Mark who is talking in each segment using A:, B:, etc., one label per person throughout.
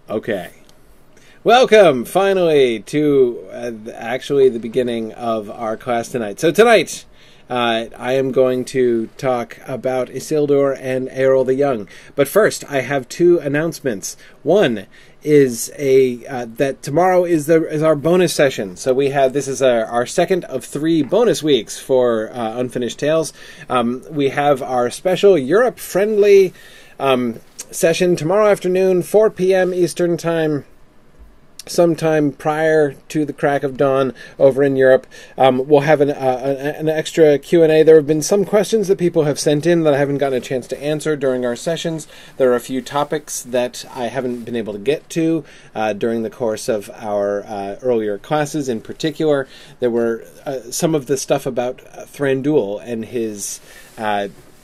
A: Okay. Welcome, finally, to actually the beginning of our class tonight. So tonight, I am going to talk about Isildur and Eorl the Young. But first, I have two announcements. One is that tomorrow is our bonus session. So this is our second of 3 bonus weeks for Unfinished Tales. We have our special Europe-friendly session tomorrow afternoon, 4 p.m. Eastern Time, sometime prior to the crack of dawn over in Europe. We'll have an extra Q&A. There have been some questions that people have sent in that I haven't gotten a chance to answer during our sessions. There are a few topics that I haven't been able to get to during the course of our earlier classes. In particular, there were some of the stuff about Thranduil and his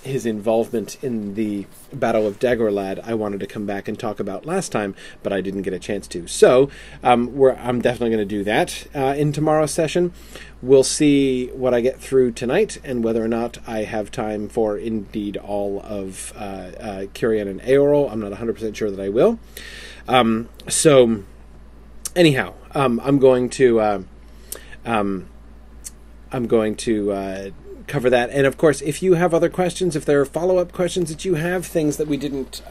A: involvement in the Battle of Dagorlad I wanted to come back and talk about last time, but I didn't get a chance to. So I'm definitely going to do that in tomorrow's session. We'll see what I get through tonight and whether or not I have time for indeed all of Cirion and Eorl. I'm not 100% sure that I will. So anyhow, I'm going to cover that. And of course, if you have other questions, if there are follow-up questions that you have, things that we didn't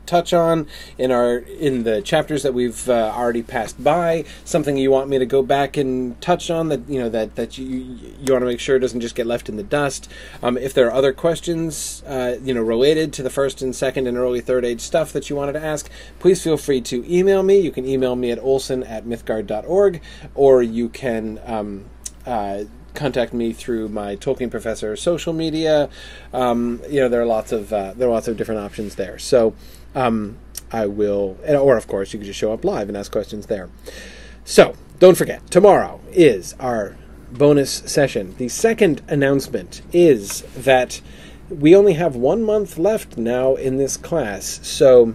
A: touch on in the chapters that we've already passed by, something you want me to go back and touch on that that you want to make sure doesn't just get left in the dust. If there are other questions related to the first and second and early third age stuff that you wanted to ask, please feel free to email me. You can email me at olsen@mythgard.org, or you can contact me through my Tolkien Professor social media. There are lots of different options there. So I will, or of course, you can just show up live and ask questions there. So don't forget, tomorrow is our bonus session. The second announcement is that we only have 1 month left now in this class. So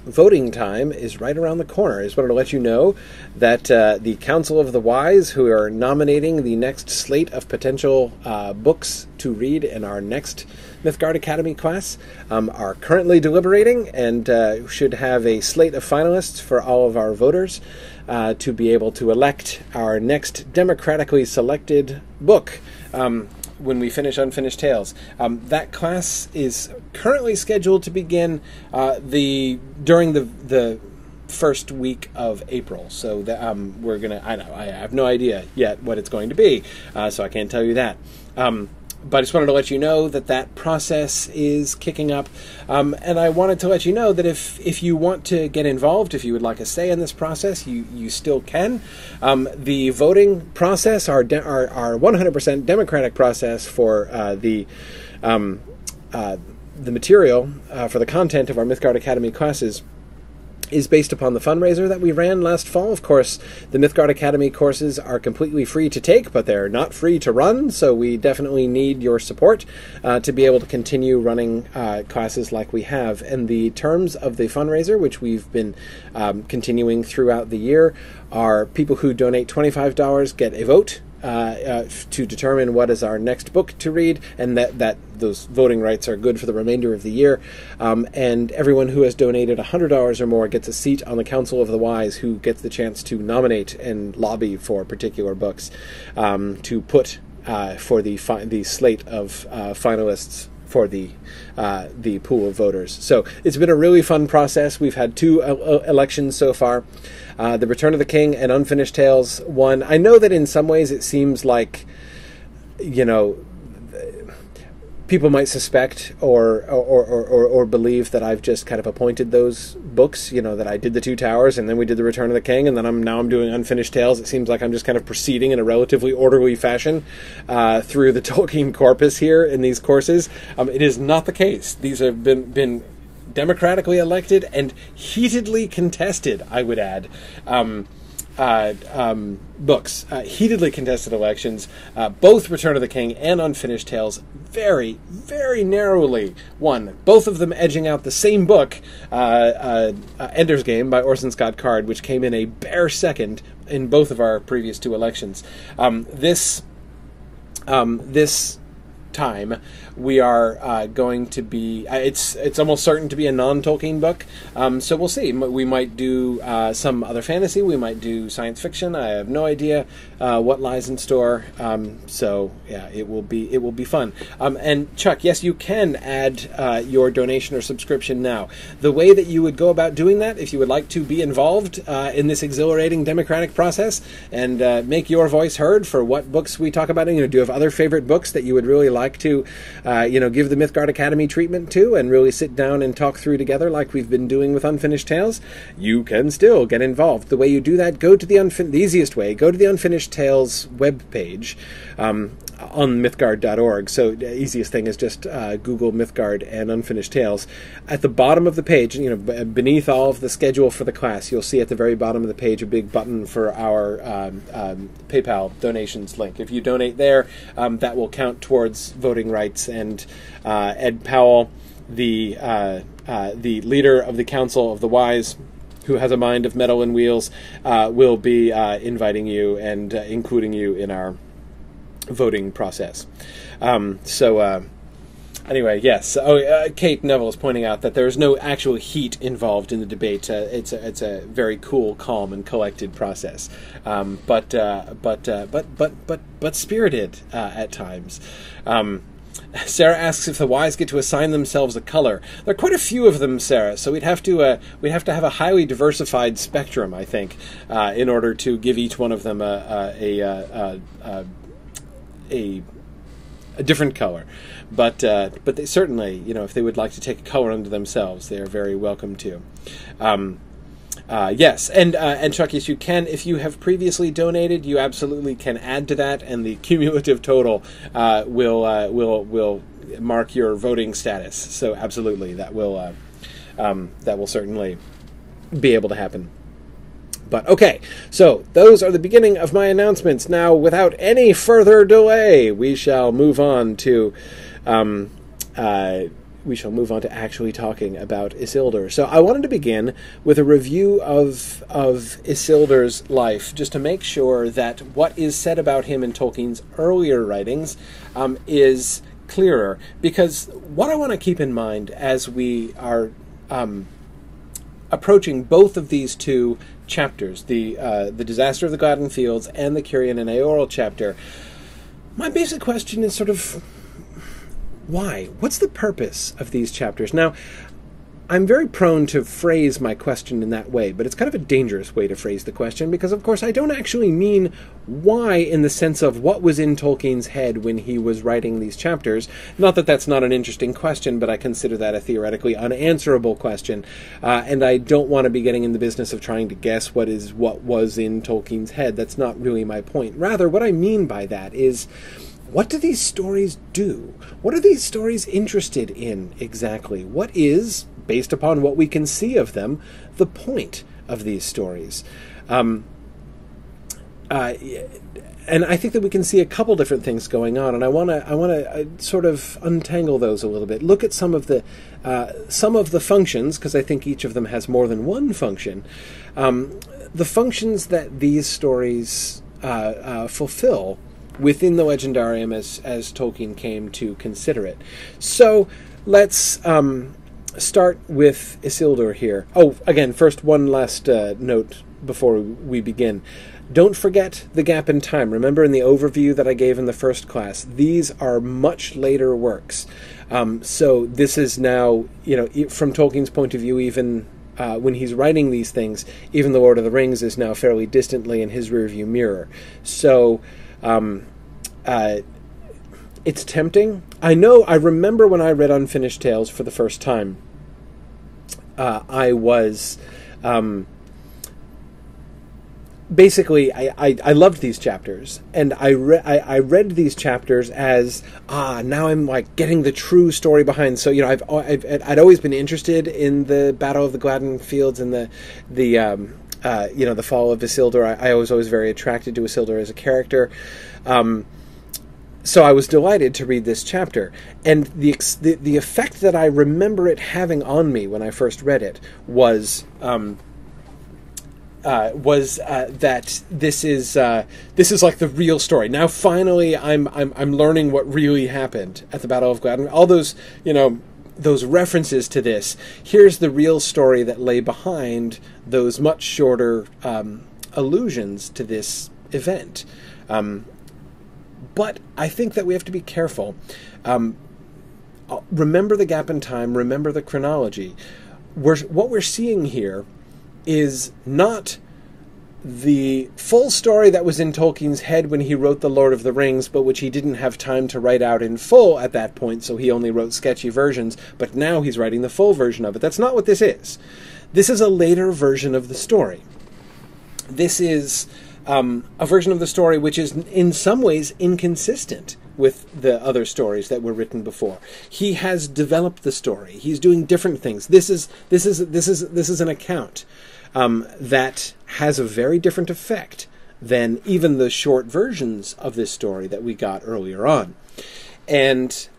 A: voting time is right around the corner. I just wanted to let you know that the Council of the Wise, who are nominating the next slate of potential books to read in our next Mythgard Academy class, are currently deliberating and should have a slate of finalists for all of our voters to be able to elect our next democratically selected book when we finish Unfinished Tales. That class is currently scheduled to begin during the first week of April. So we're gonna. I have no idea yet what it's going to be, so I can't tell you that. But I just wanted to let you know that process is kicking up. And I wanted to let you know that if you want to get involved, if you would like a say in this process, you still can. The voting process, our 100% democratic process for the material, for the content of our Mythgard Academy classes, is based upon the fundraiser that we ran last fall. Of course, the Mythgard Academy courses are completely free to take, but they're not free to run, so we definitely need your support to be able to continue running classes like we have. And the terms of the fundraiser, which we've been continuing throughout the year, are people who donate $25 get a vote to determine what is our next book to read, and that those voting rights are good for the remainder of the year. And everyone who has donated $100 or more gets a seat on the Council of the Wise, who gets the chance to nominate and lobby for particular books to put for the slate of finalists for the pool of voters. So it's been a really fun process. We've had 2 elections so far. The Return of the King and Unfinished Tales won. I know that in some ways it seems like, people might suspect or believe that I've just kind of appointed those books, that I did the 2 Towers and then we did the Return of the King and then I'm doing Unfinished Tales. It seems like I'm just kind of proceeding in a relatively orderly fashion through the Tolkien corpus here in these courses. It is not the case. These have been democratically elected and heatedly contested, I would add, books. Heatedly contested elections. Both Return of the King and Unfinished Tales very, very narrowly won. Both of them edging out the same book, Ender's Game by Orson Scott Card, which came in a bare second in both of our previous 2 elections. This time, we are going to be... it's almost certain to be a non-Tolkien book, so we'll see. We might do some other fantasy, we might do science fiction. I have no idea what lies in store, so yeah, it will be fun. And Chuck, yes, you can add your donation or subscription now. The way that you would go about doing that, if you would like to be involved in this exhilarating democratic process and make your voice heard for what books we talk about, do you have other favorite books that you would really like to give the Mythgard Academy treatment to and really sit down and talk through together like we've been doing with Unfinished Tales? You can still get involved. The way you do that, go to the easiest way, go to the Unfinished Tales webpage on mythgard.org. So the easiest thing is just Google Mythgard and Unfinished Tales. At the bottom of the page, beneath all of the schedule for the class, you'll see at the very bottom of the page a big button for our PayPal donations link. If you donate there, that will count towards voting rights, and Ed Powell, the leader of the Council of the Wise, who has a mind of metal and wheels, will be inviting you and including you in our voting process. Anyway, yes. Kate Neville is pointing out that there is no actual heat involved in the debate. It's a very cool, calm, and collected process, but spirited at times. Sarah asks if the wise get to assign themselves a color. There are quite a few of them, Sarah, so we'd have to have a highly diversified spectrum, I think, in order to give each one of them a different color. But they certainly, if they would like to take a color unto themselves, they are very welcome to. Yes, and Chuck, yes, you can. If you have previously donated, you absolutely can add to that, and the cumulative total will mark your voting status. So absolutely, that will certainly be able to happen. But okay, so those are the beginning of my announcements. Now, without any further delay, we shall move on to actually talking about Isildur. So I wanted to begin with a review of Isildur's life, just to make sure that what is said about him in Tolkien's earlier writings is clearer. Because what I want to keep in mind as we are approaching both of these two chapters, the Disaster of the Gladden Fields and the Cirion and Eorl chapter, my basic question is sort of, why? What's the purpose of these chapters? Now, I'm very prone to phrase my question in that way, but it's kind of a dangerous way to phrase the question, because, of course, I don't actually mean why in the sense of what was in Tolkien's head when he was writing these chapters. Not that that's not an interesting question, but I consider that a theoretically unanswerable question, and I don't want to be getting in the business of trying to guess what was in Tolkien's head. That's not really my point. Rather, what I mean by that is, what do these stories do? What are these stories interested in exactly? What is, based upon what we can see of them, the point of these stories? And I think that we can see a couple different things going on, and I want to sort of untangle those a little bit. Look at some of the functions, because I think each of them has more than one function. The functions that these stories fulfill within the Legendarium as Tolkien came to consider it. So let's start with Isildur here. Oh, again, first one last note before we begin. Don't forget the gap in time. Remember in the overview that I gave in the first class, these are much later works. So this is now, from Tolkien's point of view, even when he's writing these things, even The Lord of the Rings is now fairly distantly in his rearview mirror. So it's tempting. I remember when I read Unfinished Tales for the first time, I was basically, I loved these chapters, and I read these chapters as, now I'm like getting the true story behind. So I'd always been interested in the Battle of the Gladden Fields and the fall of Isildur. I was always very attracted to Isildur as a character. So I was delighted to read this chapter, and the effect that I remember it having on me when I first read it was was that this is like the real story. Now, finally, I'm learning what really happened at the Battle of Gladden. All those, those references to this. Here's the real story that lay behind those much shorter allusions to this event. But I think that we have to be careful. Remember the gap in time. Remember the chronology. What we're seeing here is not the full story that was in Tolkien's head when he wrote The Lord of the Rings, but which he didn't have time to write out in full at that point, so he only wrote sketchy versions, but now he's writing the full version of it. That's not what this is. This is a later version of the story. This is a version of the story which is in some ways inconsistent with the other stories that were written before. He has developed the story. He's doing different things. This is an account that has a very different effect than even the short versions of this story that we got earlier on. And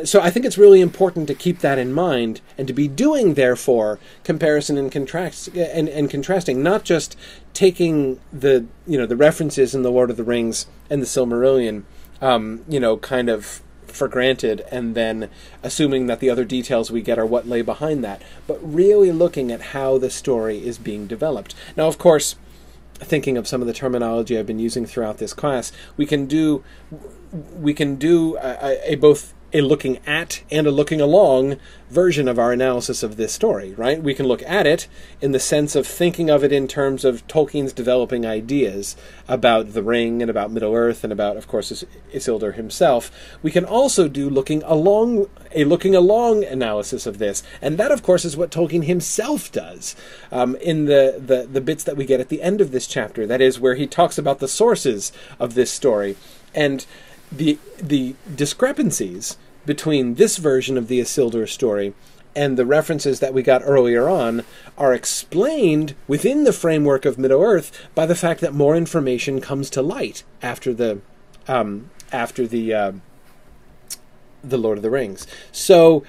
A: so I think it's really important to keep that in mind and to be doing, therefore, comparison and contrasting, not just taking the references in The Lord of the Rings and the Silmarillion, kind of for granted, and then assuming that the other details we get are what lay behind that, but really looking at how the story is being developed. Now, of course, thinking of some of the terminology I've been using throughout this class, we can do both a looking at and a looking along version of our analysis of this story, right? We can look at it in the sense of thinking of it in terms of Tolkien's developing ideas about the ring and about Middle-earth and about, of course, Isildur himself. We can also do a looking along analysis of this, and that, of course, is what Tolkien himself does in the bits that we get at the end of this chapter. That is where he talks about the sources of this story, and the discrepancies between this version of the Isildur story and the references that we got earlier on are explained within the framework of Middle-earth by the fact that more information comes to light after the Lord of the Rings. So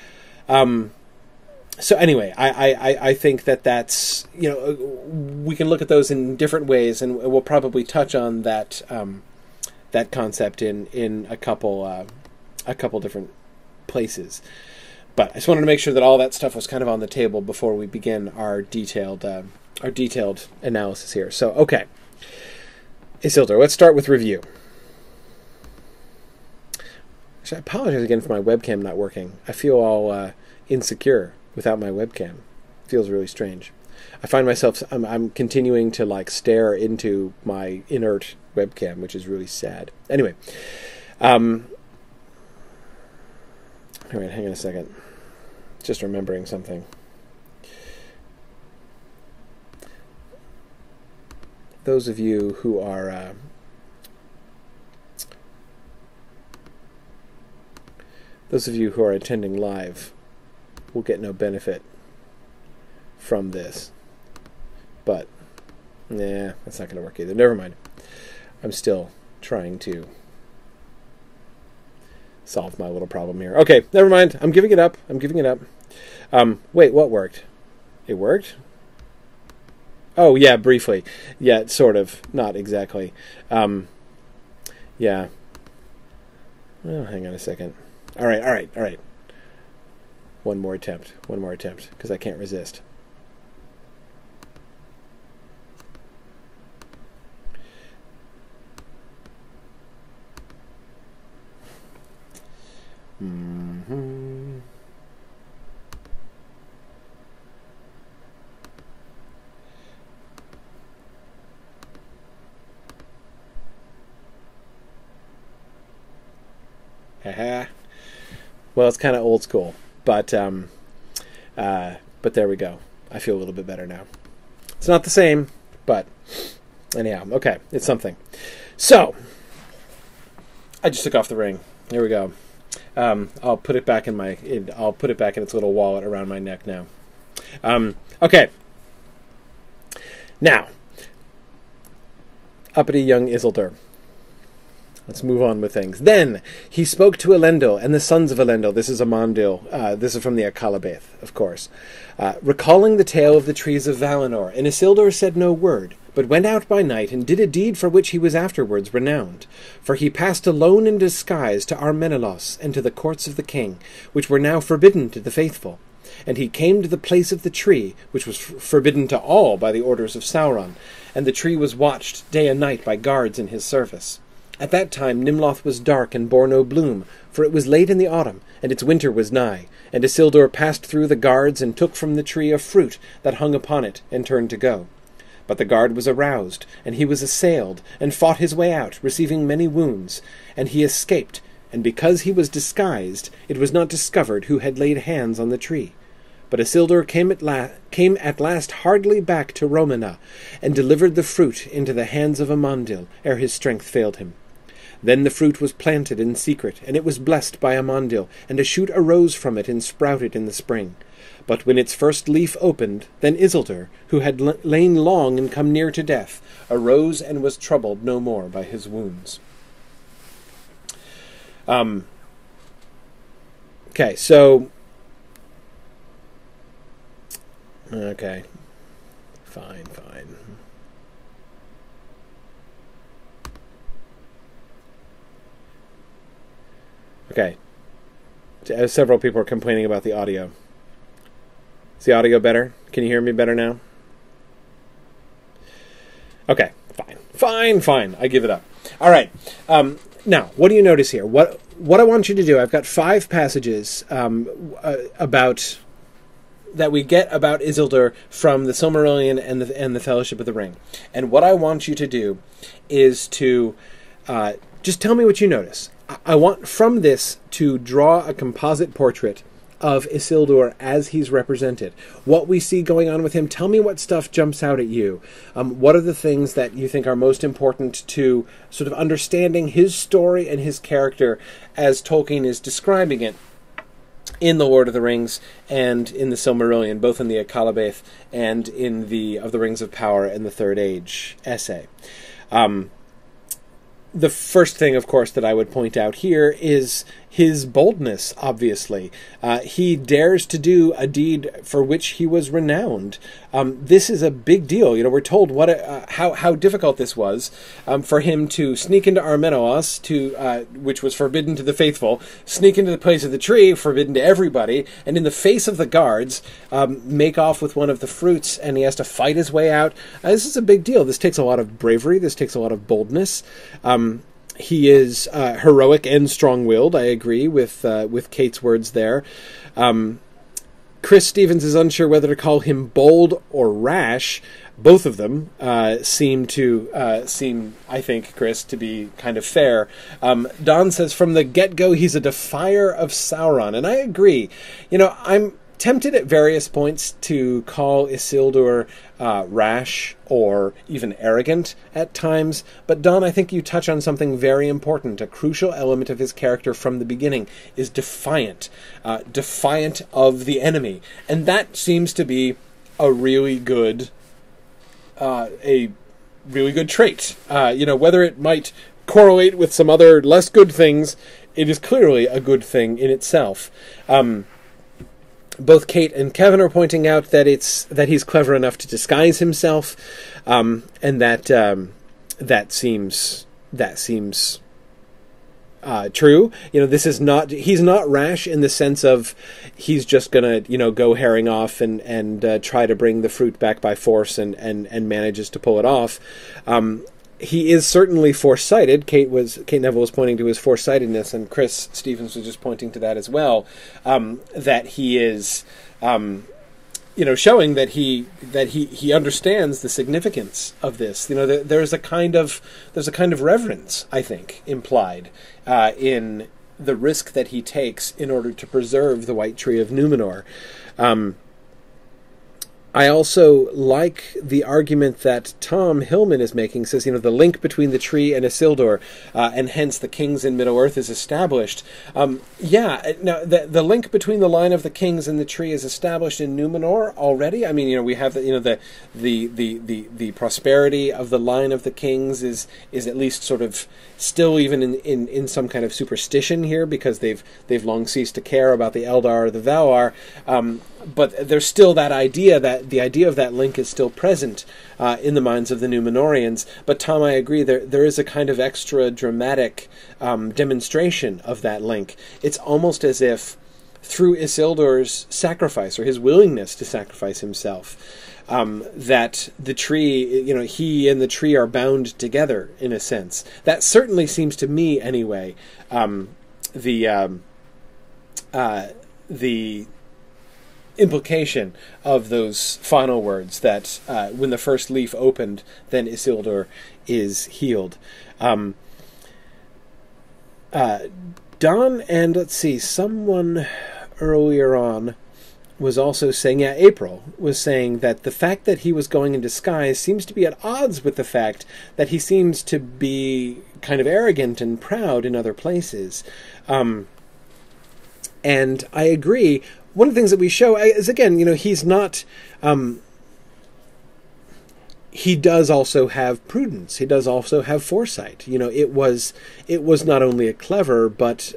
A: anyway, I think that's, we can look at those in different ways, and we'll probably touch on that that concept in a couple different places. But I just wanted to make sure that all that stuff was kind of on the table before we begin our detailed analysis here. So, okay. Isildur, let's start with review. Actually, I apologize again for my webcam not working. I feel all insecure without my webcam. It feels really strange. I find myself, I'm continuing to stare into my inert webcam, which is really sad. Anyway, all right, hang on a second. Just remembering something. Those of you who are attending live will get no benefit from this. But, nah, that's not going to work either. Never mind. I'm still trying to solve my little problem here. Okay, never mind. I'm giving it up. Wait, what worked? It worked? Oh, yeah, briefly. Yeah, sort of. Not exactly. Yeah. Well, hang on a second. All right. One more attempt, because I can't resist. Mm-hmm. Well, it's kind of old school, but there we go. I feel a little bit better now. It's not the same, but anyhow, okay, it's something. So, I just took off the ring. There we go. I'll put it back in its little wallet around my neck now. Okay. Now, uppity young Isildur. Let's move on with things. Then he spoke to Elendil and the sons of Elendil. This is Amandil. This is from the Akalabeth, of course. Recalling the tale of the trees of Valinor. And Isildur said no word, but went out by night and did a deed for which he was afterwards renowned. For he passed alone in disguise to Armenelos and to the courts of the king, which were now forbidden to the faithful. And he came to the place of the tree, which was forbidden to all by the orders of Sauron, and the tree was watched day and night by guards in his service. At that time Nimloth was dark and bore no bloom, for it was late in the autumn, and its winter was nigh. And Isildur passed through the guards, and took from the tree a fruit that hung upon it, and turned to go. But the guard was aroused, and he was assailed, and fought his way out, receiving many wounds. And he escaped, and because he was disguised, it was not discovered who had laid hands on the tree. But Isildur came at last hardly back to Romena, and delivered the fruit into the hands of Amandil, ere his strength failed him. Then the fruit was planted in secret, and it was blessed by Amandil, and a shoot arose from it and sprouted in the spring. But when its first leaf opened, then Isildur, who had lain long and come near to death, arose and was troubled no more by his wounds. Okay, so... Okay. Fine. Okay. Several people are complaining about the audio. Is the audio better? Can you hear me better now? Okay, fine. I give it up. All right. Now, what do you notice here? What I want you to do, I've got 5 passages about that we get about Isildur from the Silmarillion and the Fellowship of the Ring. And what I want you to do is to just tell me what you notice. I want from this to draw a composite portrait of Isildur as he's represented. What we see going on with him, tell me what stuff jumps out at you. What are the things that you think are most important to sort of understanding his story and his character as Tolkien is describing it in The Lord of the Rings and in the Silmarillion, both in the Akalabaith and in the Of the Rings of Power and the Third Age essay. The first thing, of course, that I would point out here is his boldness, obviously. He dares to do a deed for which he was renowned. This is a big deal. You know, we're told how difficult this was for him to sneak into Armenelos, which was forbidden to the faithful, sneak into the place of the tree, forbidden to everybody, and in the face of the guards, make off with one of the fruits, and he has to fight his way out. This is a big deal. This takes a lot of bravery. This takes a lot of boldness. He is heroic and strong-willed. I agree with Kate's words there. Chris Stevens is unsure whether to call him bold or rash. Both of them seem, I think, Chris, to be kind of fair. Don says, from the get-go, he's a defier of Sauron. And I agree. You know, I'm tempted at various points to call Isildur rash or even arrogant at times, but Don, I think you touch on something very important. A crucial element of his character from the beginning is defiant of the enemy, and that seems to be a really good trait. Whether it might correlate with some other less good things, it is clearly a good thing in itself. Both Kate and Kevin are pointing out that he's clever enough to disguise himself, and that seems true. You know, he's not rash in the sense of he's just gonna go herring off and try to bring the fruit back by force and manages to pull it off. He is certainly foresighted. Kate Neville was pointing to his foresightedness, and Chris Stevens was just pointing to that as well. That he is, showing that he understands the significance of this. You know, there's a kind of reverence, I think, implied in the risk that he takes in order to preserve the White Tree of Numenor. I also like the argument that Tom Hillman is making. Says, the link between the tree and Isildur, and hence the kings in Middle-earth is established. Now, the link between the line of the kings and the tree is established in Numenor already. I mean, we have the prosperity of the line of the kings is at least sort of still even in some kind of superstition here, because they've long ceased to care about the Eldar or the Valar. but there's still that idea, that the idea of that link is still present in the minds of the Númenóreans. But Tom, I agree, there is a kind of extra dramatic demonstration of that link. It's almost as if through Isildur's sacrifice, or his willingness to sacrifice himself, that the tree, he and the tree are bound together in a sense. That certainly seems to me, anyway, the implication of those final words, that when the first leaf opened, then Isildur is healed. Don, and let's see, someone earlier on was also saying, April was saying that the fact that he was going in disguise seems to be at odds with the fact that he seems to be kind of arrogant and proud in other places. And I agree. One of the things that we show is, again, he's not... he does also have prudence. He does also have foresight. It was not only a clever, but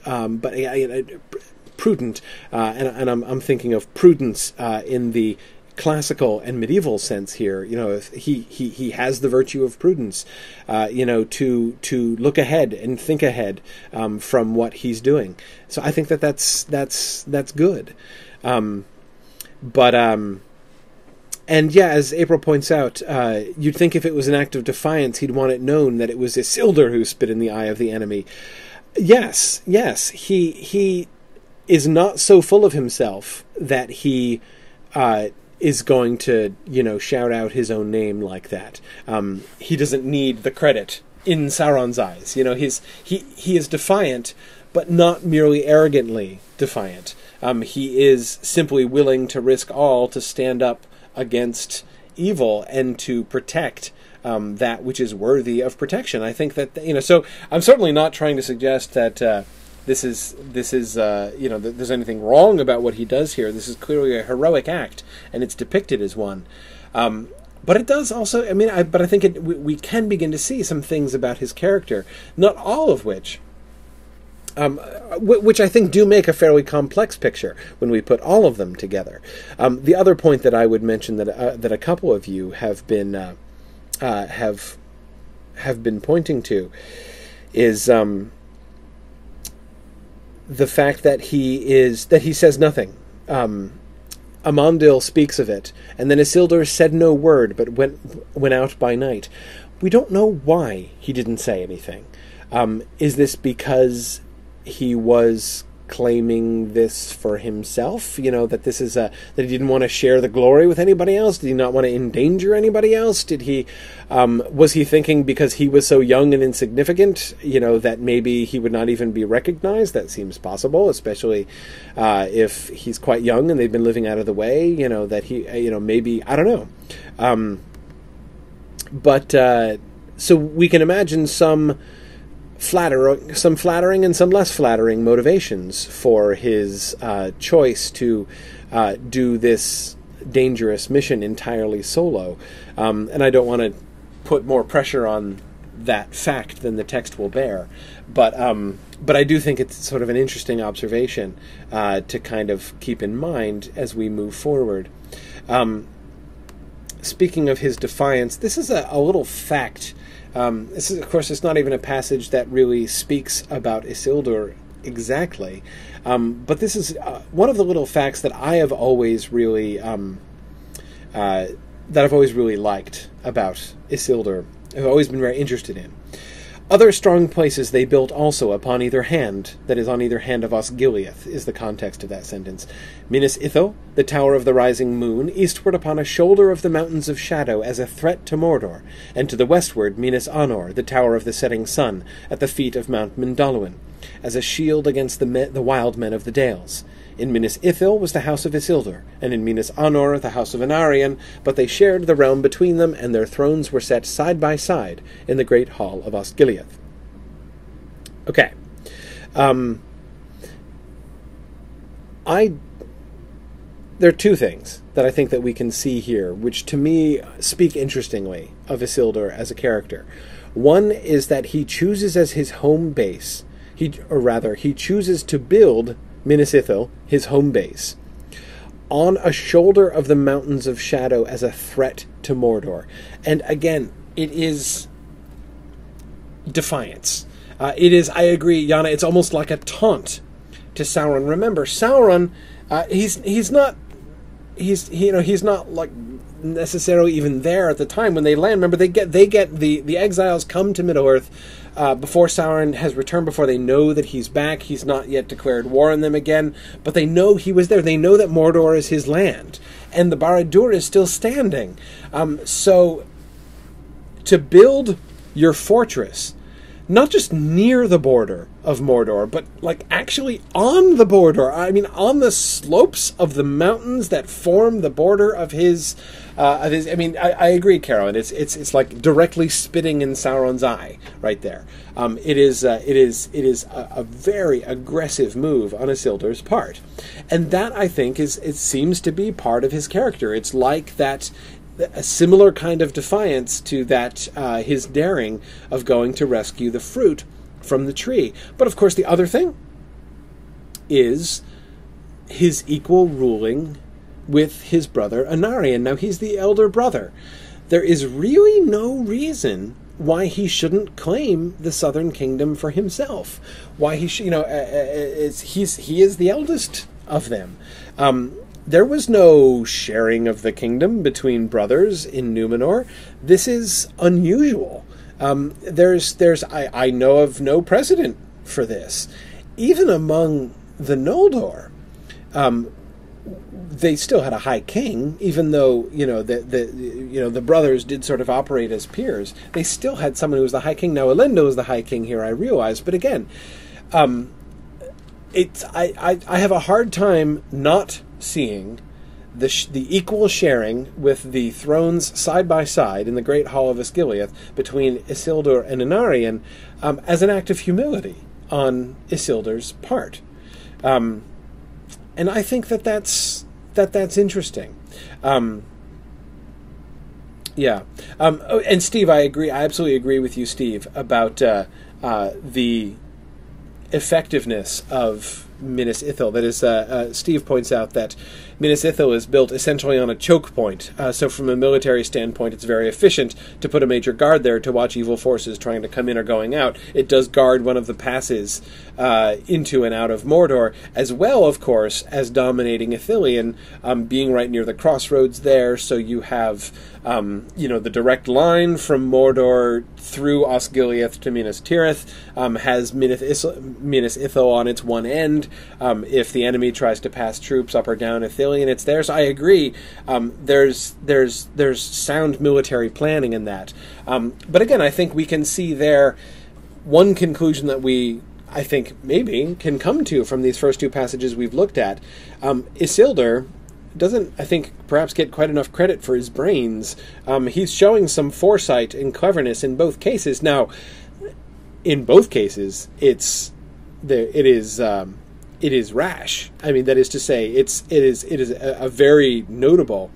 A: prudent, and I'm thinking of prudence in the classical and medieval sense here. He has the virtue of prudence, to look ahead and think ahead from what he's doing. So I think that's good. And yeah, as April points out, you'd think if it was an act of defiance, he'd want it known that it was Isildur who spit in the eye of the enemy. Yes, he is not so full of himself that he is going to, shout out his own name like that. He doesn't need the credit in Sauron's eyes. He is defiant, but not merely arrogantly defiant. He is simply willing to risk all to stand up against evil and to protect that which is worthy of protection. I think that, so I'm certainly not trying to suggest that this is that there's anything wrong about what he does here. This is clearly a heroic act, and it's depicted as one. But it does also, but I think we can begin to see some things about his character, not all of which I think do make a fairly complex picture when we put all of them together. The other point that I would mention that a couple of you have been pointing to is the fact that he says nothing. Amandil speaks of it, and then Isildur said no word, but went out by night. We don't know why he didn't say anything. Is this because he was claiming this for himself? That this is that he didn't want to share the glory with anybody else? Did he not want to endanger anybody else? Did he was he thinking because he was so young and insignificant, that maybe he would not even be recognized? That seems possible, especially if he's quite young and they've been living out of the way. That he, maybe, I don't know. So we can imagine some flattering and some less flattering motivations for his choice to do this dangerous mission entirely solo. And I don't want to put more pressure on that fact than the text will bear. But I do think it's sort of an interesting observation to kind of keep in mind as we move forward. Speaking of his defiance, this is a little fact. This is, of course, it's not even a passage that really speaks about Isildur exactly, but this is one of the little facts that I have always really liked about Isildur. I've always been very interested in. Other strong places they built also upon either hand, that is, on either hand of Osgiliath, is the context of that sentence. Minas Ithil, the tower of the rising moon, eastward upon a shoulder of the mountains of shadow, as a threat to Mordor, and to the westward Minas Anor, the tower of the setting sun, at the feet of Mount Mindalluin, as a shield against the wild men of the dales. In Minas Ithil was the house of Isildur, and in Minas Anor the house of Anarion, but they shared the realm between them, and their thrones were set side by side in the great hall of Osgiliath. Okay. There are two things that I think that we can see here, which to me speak interestingly of Isildur as a character. One is that he chooses as his home base, he chooses to build Minas Ithil his home base on a shoulder of the mountains of shadow as a threat to Mordor. And again, it is defiance. It is, I agree, Yana, it's almost like a taunt to Sauron. Remember, Sauron, he's not like necessarily even there at the time when they land. Remember, they get the exiles come to Middle-earth before Sauron has returned, before they know that he's back. He's not yet declared war on them again, but they know he was there. They know that Mordor is his land, and the Barad-dûr is still standing. So to build your fortress, not just near the border of Mordor, but like actually on the border. I mean, on the slopes of the mountains that form the border of his. I mean, I agree, Carolyn. It's like directly spitting in Sauron's eye right there. It is a very aggressive move on Isildur's part, and that, I think, it seems to be part of his character. It's like that. A similar kind of defiance to that, his daring of going to rescue the fruit from the tree. But of course, the other thing is his equal ruling with his brother Anarion. Now, he's the elder brother. There is really no reason why he shouldn't claim the Southern Kingdom for himself. Why he should, he is the eldest of them. There was no sharing of the kingdom between brothers in Númenor. This is unusual. I know of no precedent for this. Even among the Noldor, they still had a high king, even though the brothers did sort of operate as peers. They still had someone who was the high king. Now Elendil is the high king here, I realize, but again, I have a hard time not seeing the equal sharing with the thrones side by side in the Great Hall of Osgiliath between Isildur and Anarion as an act of humility on Isildur's part, and I think that's interesting. And Steve, I agree. I absolutely agree with you, Steve, about the effectiveness of Minas Ithil. That is, Steve points out that Minas Ithil is built essentially on a choke point. So from a military standpoint, it's very efficient to put a major guard there to watch evil forces trying to come in or going out. It does guard one of the passes into and out of Mordor, as well, of course, as dominating Ithilien, being right near the crossroads there. So you have the direct line from Mordor through Osgiliath to Minas Tirith, has Minas Ithil on its one end. If the enemy tries to pass troops up or down Ithilien, it's there. So I agree. There's sound military planning in that. But again, I think we can see there one conclusion that I think maybe can come to from these first two passages we've looked at. Isildur doesn't, I think, perhaps get quite enough credit for his brains. He's showing some foresight and cleverness in both cases. Now, in both cases, it is rash. I mean, that is to say, it is a very notable.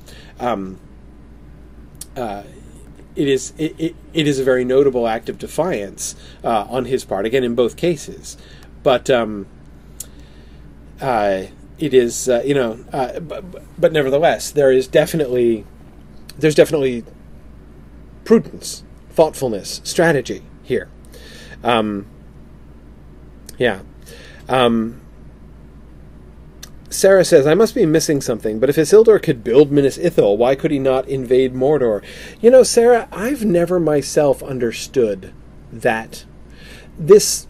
A: It is a very notable act of defiance on his part. Again, in both cases, but it is but nevertheless, there's definitely prudence, thoughtfulness, strategy here. Sarah says, I must be missing something, but if Isildur could build Minas Ithil, why could he not invade Mordor? Sarah, I've never myself understood that the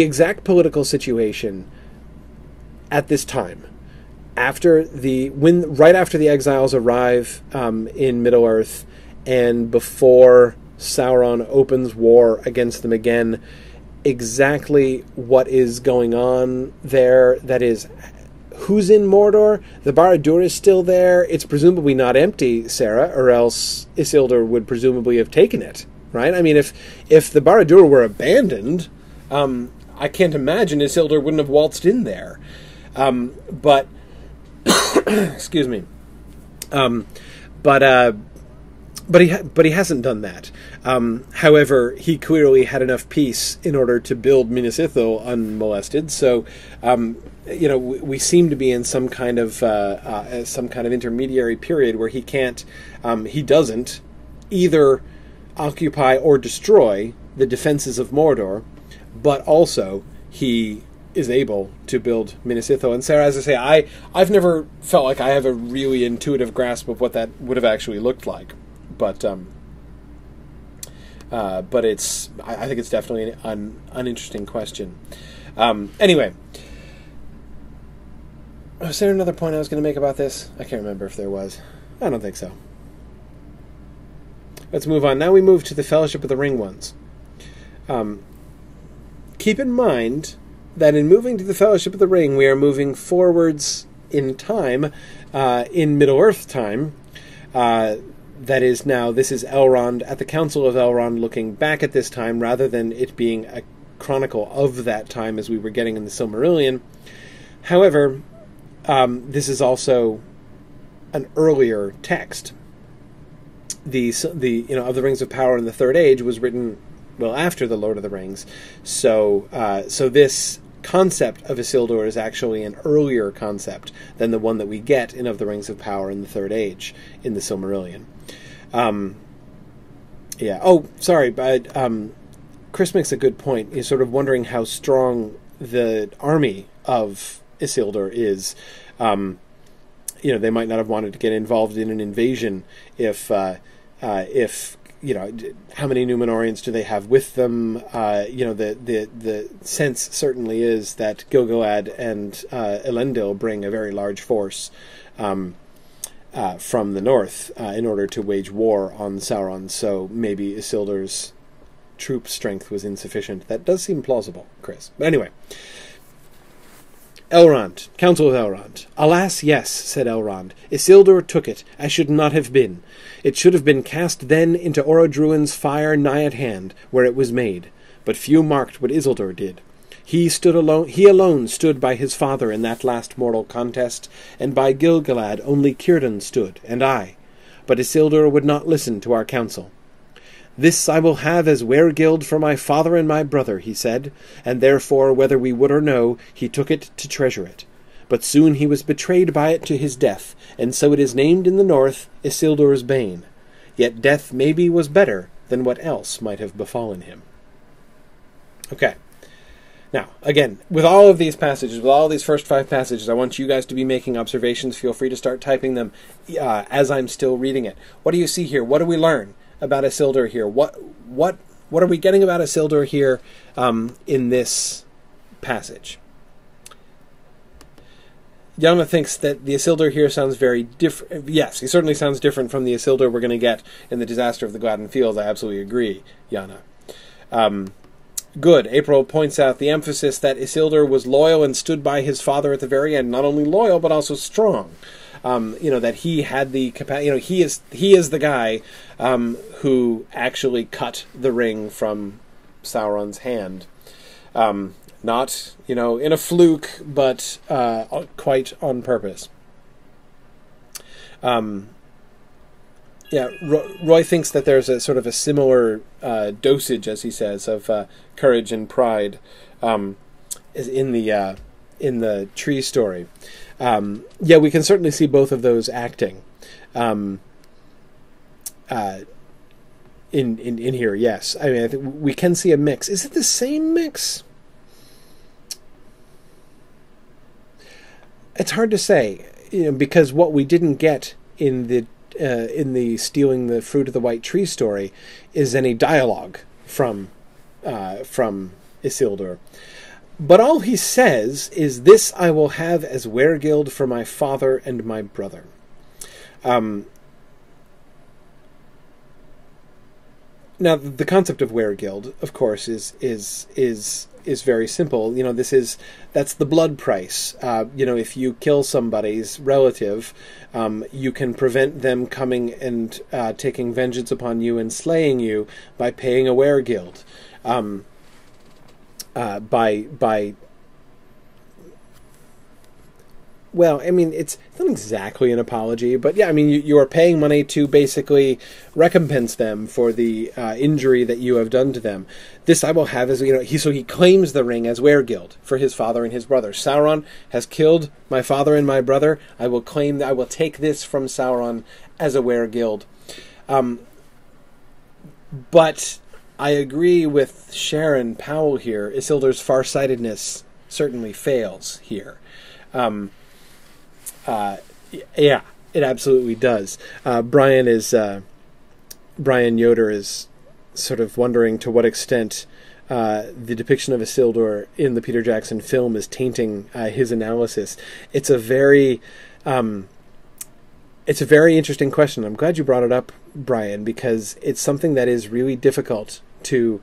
A: exact political situation at this time, right after the exiles arrive in Middle-earth, and before Sauron opens war against them again, exactly what is going on there. That is, who's in Mordor? The Barad-dûr is still there. It's presumably not empty, Sarah, or else Isildur would presumably have taken it, right? I mean, if the Barad-dûr were abandoned, I can't imagine Isildur wouldn't have waltzed in there. But excuse me. but he hasn't done that. However, he clearly had enough peace in order to build Minas Ithil unmolested. So, we seem to be in some kind of intermediary period where he doesn't either occupy or destroy the defenses of Mordor, but also he is able to build Minas Ithil. And Sarah, as I say, I've never felt like I have a really intuitive grasp of what that would have actually looked like. But it's I think it's definitely an interesting question. Anyway, was there another point I was going to make about this? I can't remember if there was. I don't think so. Let's move on. Now we move to the Fellowship of the Ring ones. Keep in mind that in moving to the Fellowship of the Ring, we are moving forwards in time, in Middle-earth time. That is now, this is Elrond at the Council of Elrond looking back at this time, rather than it being a chronicle of that time as we were getting in the Silmarillion. However, this is also an earlier text. The of the Rings of Power in the Third Age was written well after the Lord of the Rings, so this concept of Isildur is actually an earlier concept than the one that we get in Of the Rings of Power in the Third Age in the Silmarillion. Oh, sorry, but Chris makes a good point. He's sort of wondering how strong the army of Isildur is. They might not have wanted to get involved in an invasion if how many Númenóreans do they have with them? The sense certainly is that Gil-galad and Elendil bring a very large force from the north in order to wage war on Sauron. So maybe Isildur's troop strength was insufficient. That does seem plausible, Chris. But anyway. Elrond, Council of Elrond. Alas, yes, said Elrond. Isildur took it, as should not have been. It should have been cast then into Orodruin's fire nigh at hand, where it was made. But few marked what Isildur did. He alone stood by his father in that last mortal contest, and by Gil-galad only Círdan stood, and I. But Isildur would not listen to our counsel. This I will have as weregild for my father and my brother, he said, and therefore, whether we would or no, he took it to treasure it. But soon he was betrayed by it to his death, and so it is named in the north Isildur's bane. Yet death maybe was better than what else might have befallen him. Okay. Now, again, with all of these passages, with all these first 5 passages, I want you guys to be making observations. Feel free to start typing them as I'm still reading it. What do you see here? What do we learn about Isildur here? What are we getting about Isildur here in this passage? Yana thinks that the Isildur here sounds very different. Yes, he certainly sounds different from the Isildur we're going to get in the Disaster of the Gladden Fields. I absolutely agree, Yana. Good. April points out the emphasis that Isildur was loyal and stood by his father at the very end. Not only loyal, but also strong. That he had the capacity. He is the guy who actually cut the ring from Sauron's hand. Not in a fluke, but quite on purpose. Roy thinks that there's a sort of a similar dosage, as he says, of courage and pride in the tree story. We can certainly see both of those acting in here. Yes, I mean I think we can see a mix. Is it the same mix? It's hard to say, because what we didn't get in the stealing the fruit of the white tree story is any dialogue from Isildur. But all he says is, "This I will have as weregild for my father and my brother." Now, the concept of weregild, of course, is very simple. That's the blood price. If you kill somebody's relative, you can prevent them coming and taking vengeance upon you and slaying you by paying a weregild. well, I mean, it's not exactly an apology, but yeah, I mean, you are paying money to basically recompense them for the injury that you have done to them. This I will have as, he claims the ring as weregild for his father and his brother. Sauron has killed my father and my brother. I will take this from Sauron as a weregild. But I agree with Sharon Powell here. Isildur's farsightedness certainly fails here. Yeah, it absolutely does. Brian Yoder is sort of wondering to what extent the depiction of Isildur in the Peter Jackson film is tainting his analysis. It's a very interesting question. I'm glad you brought it up, Brian, because it's something that is really difficult to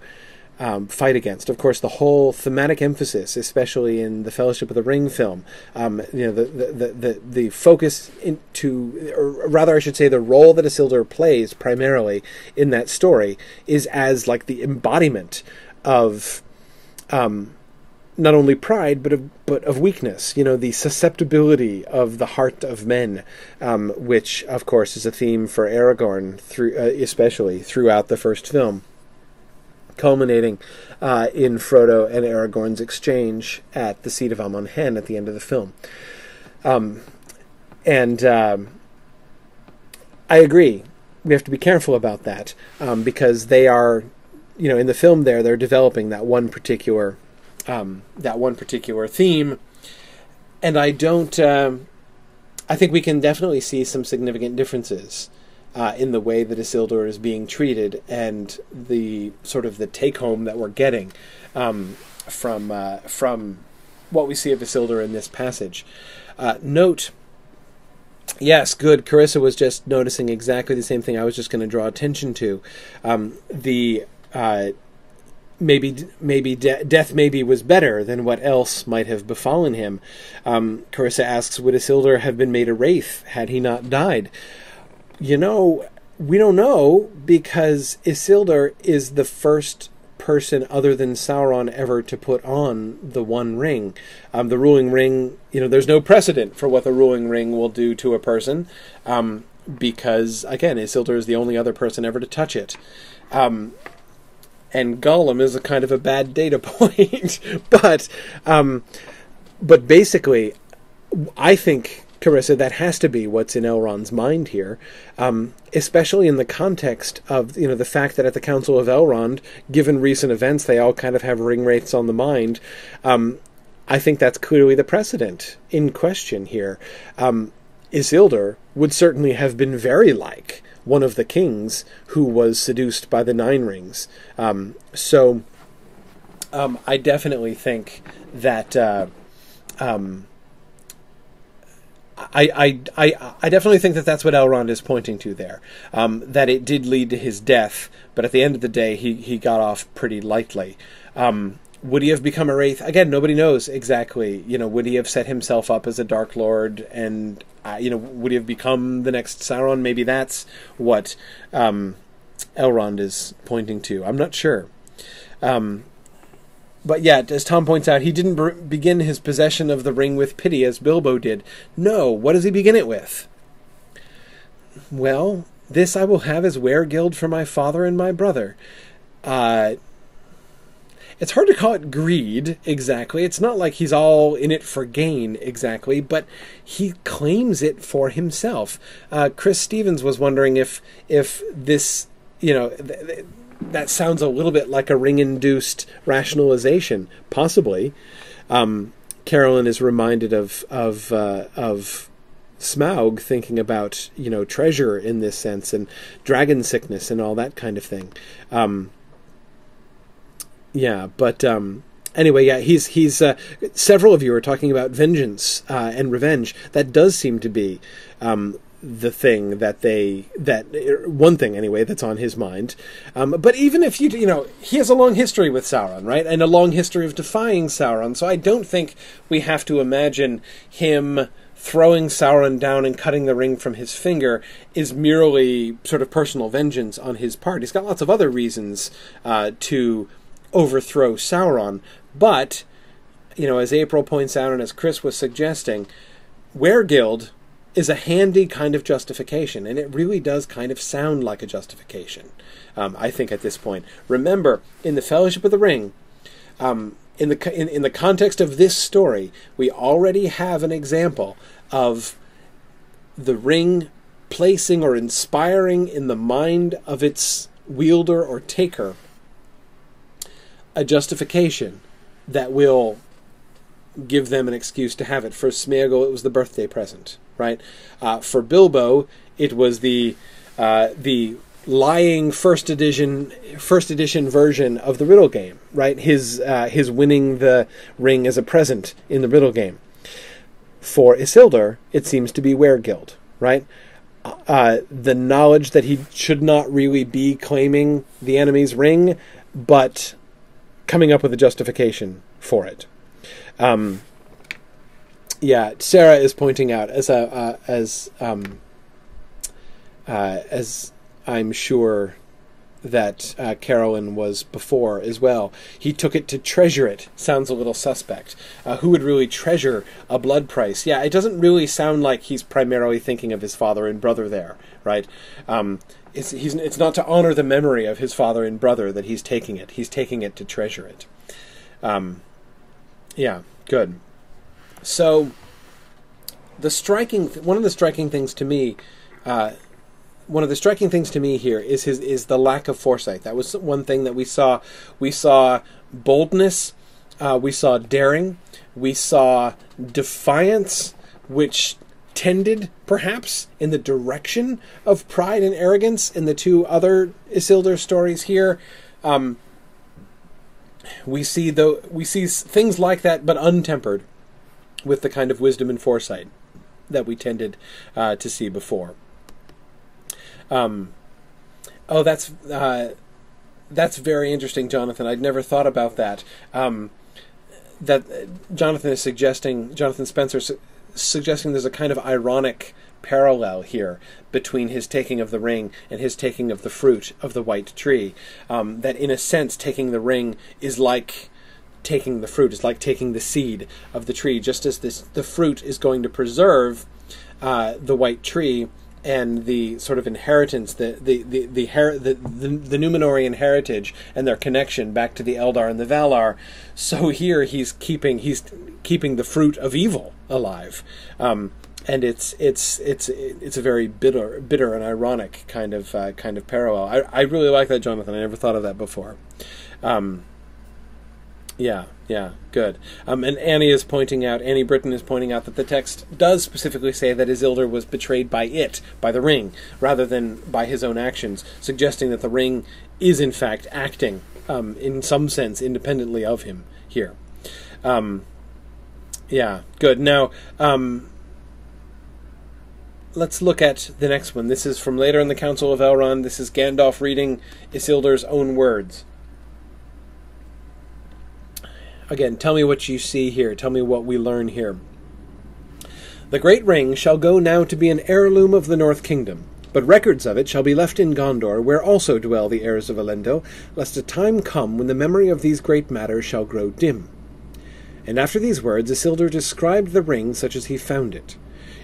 A: fight against. Of course, the whole thematic emphasis, especially in the Fellowship of the Ring film, the focus into, or rather I should say the role that Isildur plays primarily in that story is as like the embodiment of not only pride but of weakness, the susceptibility of the heart of men, which of course is a theme for Aragorn especially throughout the first film, culminating in Frodo and Aragorn's exchange at the Seat of Amon Hen at the end of the film. I agree. We have to be careful about that because they are, in the film they're developing that one particular theme, and I think we can definitely see some significant differences in the way that Isildur is being treated and the sort of the take-home that we're getting from what we see of Isildur in this passage. Note, yes, good, Carissa was just noticing exactly the same thing I was just going to draw attention to. Death maybe was better than what else might have befallen him. Carissa asks, would Isildur have been made a wraith had he not died? We don't know, because Isildur is the first person other than Sauron ever to put on the One Ring. The ruling ring, there's no precedent for what the ruling ring will do to a person, because, again, Isildur is the only other person ever to touch it. And Gollum is a kind of a bad data point. But basically, I think, Carissa, that has to be what's in Elrond's mind here, especially in the context of the fact that at the Council of Elrond, given recent events, they all kind of have ring wraiths on the mind. I think that's clearly the precedent in question here. Isildur would certainly have been very like one of the kings who was seduced by the Nine Rings. So I definitely think that I definitely think that that's what Elrond is pointing to there. That it did lead to his death, but at the end of the day, he got off pretty lightly. Would he have become a wraith? Again, nobody knows exactly. Would he have set himself up as a Dark Lord, and would he have become the next Sauron? Maybe that's what Elrond is pointing to. I'm not sure. But yeah, as Tom points out, he didn't begin his possession of the ring with pity as Bilbo did. No, what does he begin it with? Well, this I will have as weregild for my father and my brother. It's hard to call it greed, exactly. It's not like he's all in it for gain, exactly, but he claims it for himself. Chris Stevens was wondering if this, that sounds a little bit like a ring-induced rationalization, possibly. Carolyn is reminded of Smaug thinking about treasure in this sense, and dragon sickness and all that kind of thing. Anyway, he's several of you are talking about vengeance and revenge. That does seem to be the thing one thing anyway that's on his mind. But even if he has a long history with Sauron, right, and a long history of defying Sauron, so I don't think we have to imagine him throwing Sauron down and cutting the ring from his finger is merely sort of personal vengeance on his part. He's got lots of other reasons to overthrow Sauron, but as April points out and as Chris was suggesting, Weregild is a handy kind of justification, and it really does kind of sound like a justification, I think, at this point. Remember, in the Fellowship of the Ring, in the context of this story, we already have an example of the ring placing or inspiring in the mind of its wielder or taker a justification that will give them an excuse to have it. For Smeagol, it was the birthday present, right? For Bilbo, it was the lying first edition version of the riddle game, right? His winning the ring as a present in the riddle game. For Isildur, it seems to be Weregild, right? The knowledge that he should not really be claiming the enemy's ring, but coming up with a justification for it. Sarah is pointing out, as I'm sure that Carolyn was before as well. He took it to treasure it. Sounds a little suspect. Who would really treasure a blood price? Yeah, it doesn't really sound like he's primarily thinking of his father and brother there, right? It's not to honor the memory of his father and brother that he's taking it. He's taking it to treasure it. Yeah, good. So, one of the striking things to me here is the lack of foresight. That was one thing that we saw. We saw boldness, we saw daring, we saw defiance, which tended, perhaps, in the direction of pride and arrogance in the two other Isildur stories here. We see things like that, but untempered with the kind of wisdom and foresight that we tended to see before. That's very interesting, Jonathan. I'd never thought about that. That Jonathan Spencer suggesting there's a kind of ironic parallel here between his taking of the ring and his taking of the fruit of the white tree. That in a sense, taking the ring is like taking the fruit, is like taking the seed of the tree, just as the fruit is going to preserve the white tree and the sort of inheritance, the Númenorian heritage and their connection back to the Eldar and the Valar. So here he's keeping the fruit of evil alive, and it's a very bitter and ironic kind of parallel. I really like that, Jonathan. I never thought of that before. Yeah, good. And Annie Britton is pointing out that the text does specifically say that Isildur was betrayed by the ring, rather than by his own actions, suggesting that the ring is in fact acting, in some sense, independently of him here. Yeah, good. Now, let's look at the next one. This is from later in the Council of Elrond. This is Gandalf reading Isildur's own words. Again, tell me what you see here. Tell me what we learn here. The great ring shall go now to be an heirloom of the North Kingdom, but records of it shall be left in Gondor, where also dwell the heirs of Elendil, lest a time come when the memory of these great matters shall grow dim. And after these words Isildur described the ring such as he found it.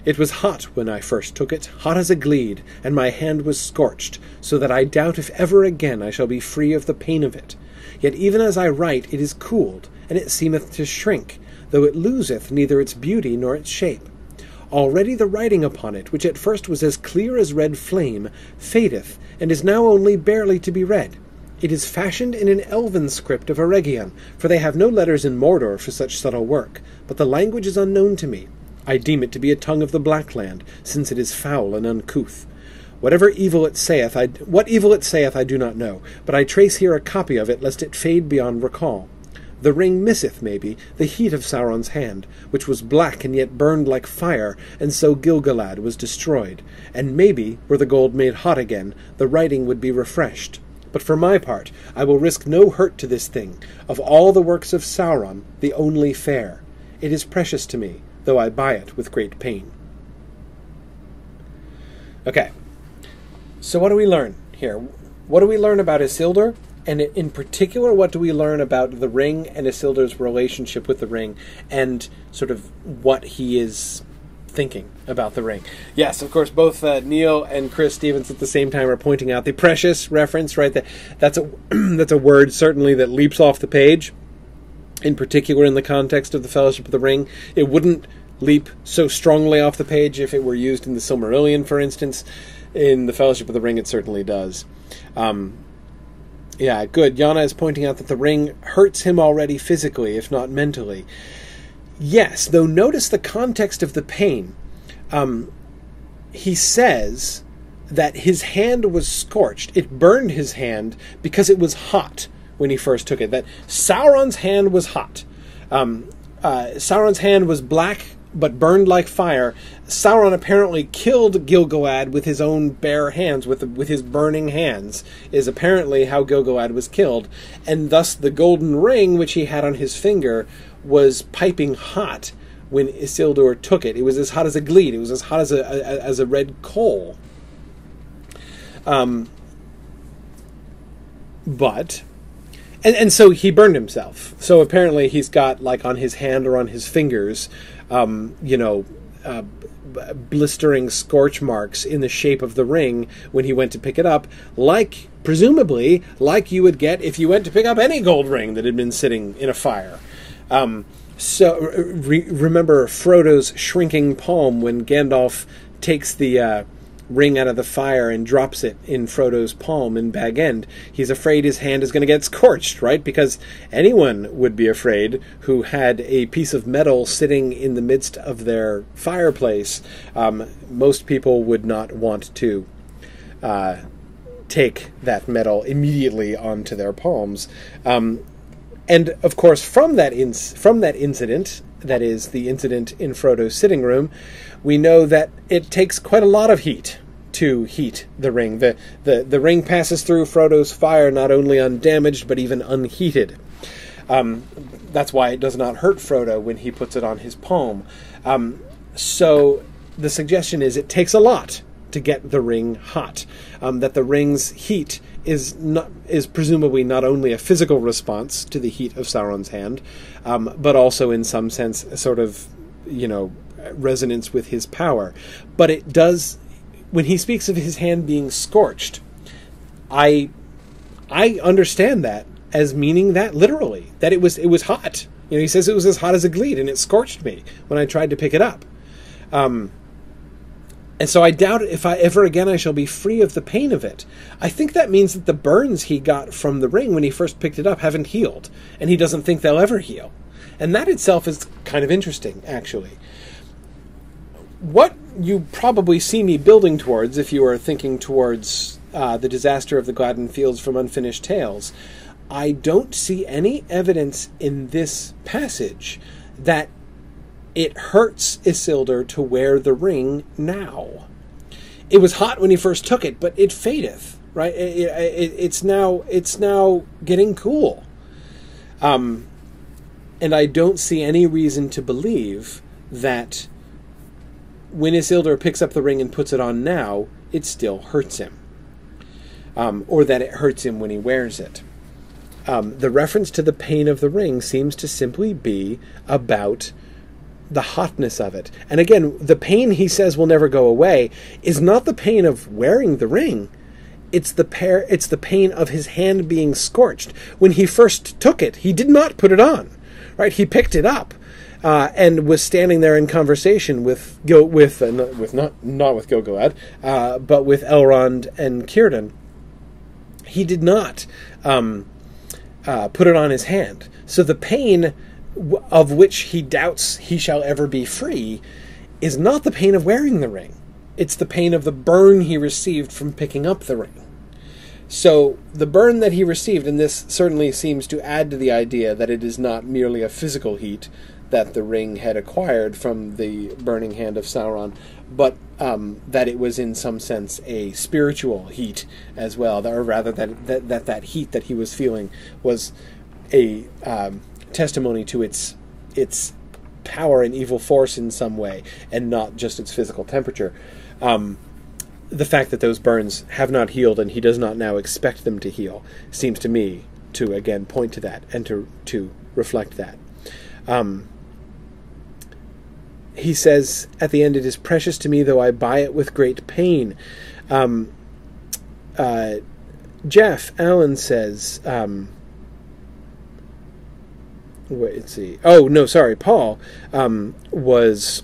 A: It was hot when I first took it, hot as a gleed, and my hand was scorched, so that I doubt if ever again I shall be free of the pain of it. Yet even as I write it is cooled, and it seemeth to shrink, though it loseth neither its beauty nor its shape. Already the writing upon it, which at first was as clear as red flame, fadeth, and is now only barely to be read. It is fashioned in an elven script of Eregion, for they have no letters in Mordor for such subtle work, but the language is unknown to me. I deem it to be a tongue of the Black Land, since it is foul and uncouth. What evil it saith I do not know, but I trace here a copy of it, lest it fade beyond recall. The ring misseth, maybe, the heat of Sauron's hand, which was black and yet burned like fire, and so Gil-galad was destroyed. And maybe, were the gold made hot again, the writing would be refreshed. But for my part, I will risk no hurt to this thing. Of all the works of Sauron, the only fair. It is precious to me, though I buy it with great pain. Okay, so what do we learn here? What do we learn about Isildur? And in particular, what do we learn about the ring and Isildur's relationship with the ring, and sort of what he is thinking about the ring. Yes, of course, both Neil and Chris Stevens at the same time are pointing out the precious reference, right? That's a that's a word certainly that leaps off the page, in particular in the context of the Fellowship of the Ring. It wouldn't leap so strongly off the page if it were used in the Silmarillion, for instance. In the Fellowship of the Ring, it certainly does. Yeah, good. Yana is pointing out that the ring hurts him already physically, if not mentally. Yes, though notice the context of the pain. He says that his hand was scorched. It burned his hand because it was hot when he first took it. That Sauron's hand was hot. Sauron's hand was black but burned like fire. Sauron apparently killed Gil-galad with his own bare hands, with his burning hands, is apparently how Gil-galad was killed. And thus the golden ring, which he had on his finger, was piping hot when Isildur took it. It was as hot as a gleed. It was as hot as a red coal. But... And so he burned himself. So apparently he's got, like, on his hand or on his fingers, blistering scorch marks in the shape of the ring when he went to pick it up, presumably, like you would get if you went to pick up any gold ring that had been sitting in a fire. Remember Frodo's shrinking palm when Gandalf takes the ring out of the fire and drops it in Frodo's palm in Bag End. He's afraid his hand is going to get scorched, right? Because anyone would be afraid who had a piece of metal sitting in the midst of their fireplace. Most people would not want to take that metal immediately onto their palms. And of course, from that incident, that is the incident in Frodo's sitting room, we know that it takes quite a lot of heat to heat the ring. The ring passes through Frodo's fire not only undamaged, but even unheated. That's why it does not hurt Frodo when he puts it on his palm. So the suggestion is it takes a lot to get the ring hot. That the ring's heat is presumably not only a physical response to the heat of Sauron's hand, but also in some sense a sort of, resonance with his power. But it does, when he speaks of his hand being scorched, I understand that as meaning that literally, that it was hot. He says it was as hot as a gleed, and it scorched me when I tried to pick it up. And so I doubt if ever again I shall be free of the pain of it. I think that means that the burns he got from the ring when he first picked it up haven't healed, and he doesn't think they'll ever heal. And that itself is kind of interesting, actually. What you probably see me building towards, if you are thinking towards the disaster of the Gladden Fields from Unfinished Tales, I don't see any evidence in this passage that it hurts Isildur to wear the ring now. It was hot when he first took it, but it fadeth, right? It's now getting cool. And I don't see any reason to believe that when Isildur picks up the ring and puts it on now, it still hurts him. Or that it hurts him when he wears it. The reference to the pain of the ring seems to simply be about the hotness of it. And again, the pain he says will never go away is not the pain of wearing the ring. It's the pain of his hand being scorched. When he first took it, he did not put it on. Right? He picked it up and was standing there in conversation not with Gil-galad, but with Elrond and Círdan. He did not put it on his hand. So the pain of which he doubts he shall ever be free is not the pain of wearing the ring. It's the pain of the burn he received from picking up the ring. So the burn that he received, and this certainly seems to add to the idea that it is not merely a physical heat that the ring had acquired from the burning hand of Sauron, but that it was in some sense a spiritual heat as well, or rather that heat that he was feeling was a testimony to its power and evil force in some way, and not just its physical temperature. The fact that those burns have not healed and he does not now expect them to heal seems to me to again point to that and to reflect that. he says at the end, "It is precious to me, though I buy it with great pain." Jeff Allen says, let's see. Oh, no, sorry. Paul was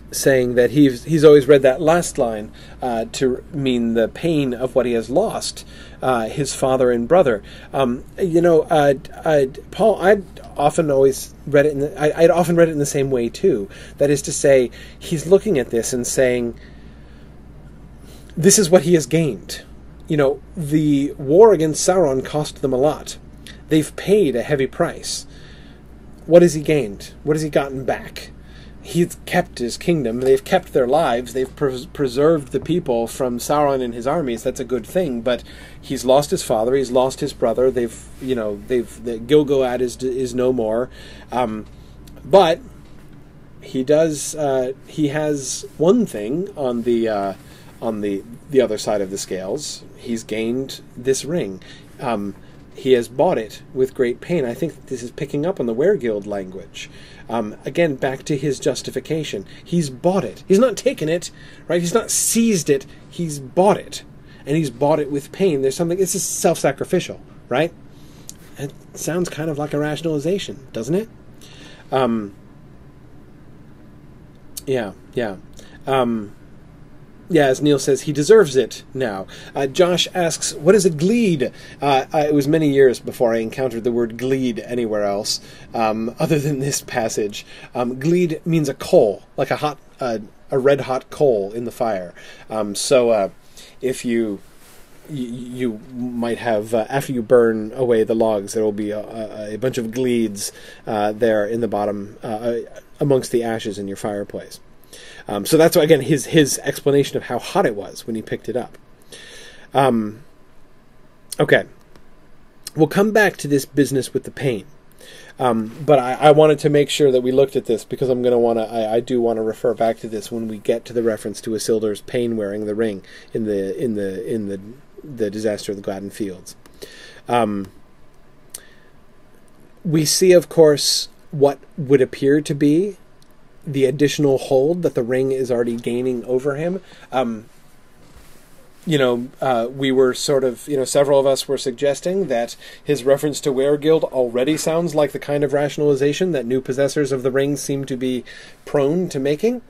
A: saying that he's always read that last line to mean the pain of what he has lost, his father and brother. Paul, I'd often read it in the same way too. That is to say, he's looking at this and saying, this is what he has gained. The war against Sauron cost them a lot. They've paid a heavy price. What has he gained? What has he gotten back? He's kept his kingdom. They've kept their lives. They've preserved the people from Sauron and his armies. That's a good thing. But he's lost his father. He's lost his brother. The Gilgalad is no more. But he does. He has one thing on the other side of the scales. He's gained this ring. He has bought it with great pain. I think this is picking up on the Weregild language. Again, back to his justification. He's bought it. He's not taken it, right? He's not seized it. He's bought it. And he's bought it with pain. This is self-sacrificial, right? It sounds kind of like a rationalization, doesn't it? Yeah. Yeah, as Neil says, he deserves it now. Josh asks, what is a glede? It was many years before I encountered the word glede anywhere else, other than this passage. Glede means a coal, like a red-hot coal in the fire. So if you might have, after you burn away the logs, there will be a bunch of gledes there in the bottom, amongst the ashes in your fireplace. So that's, again, his explanation of how hot it was when he picked it up. Okay. We'll come back to this business with the pain. But I wanted to make sure that we looked at this because I do want to refer back to this when we get to the reference to Isildur's pain wearing the ring in the disaster of the Gladden Fields. We see, of course, what would appear to be the additional hold that the ring is already gaining over him. We were sort of, several of us were suggesting that his reference to Weregild already sounds like the kind of rationalization that new possessors of the ring seem to be prone to making.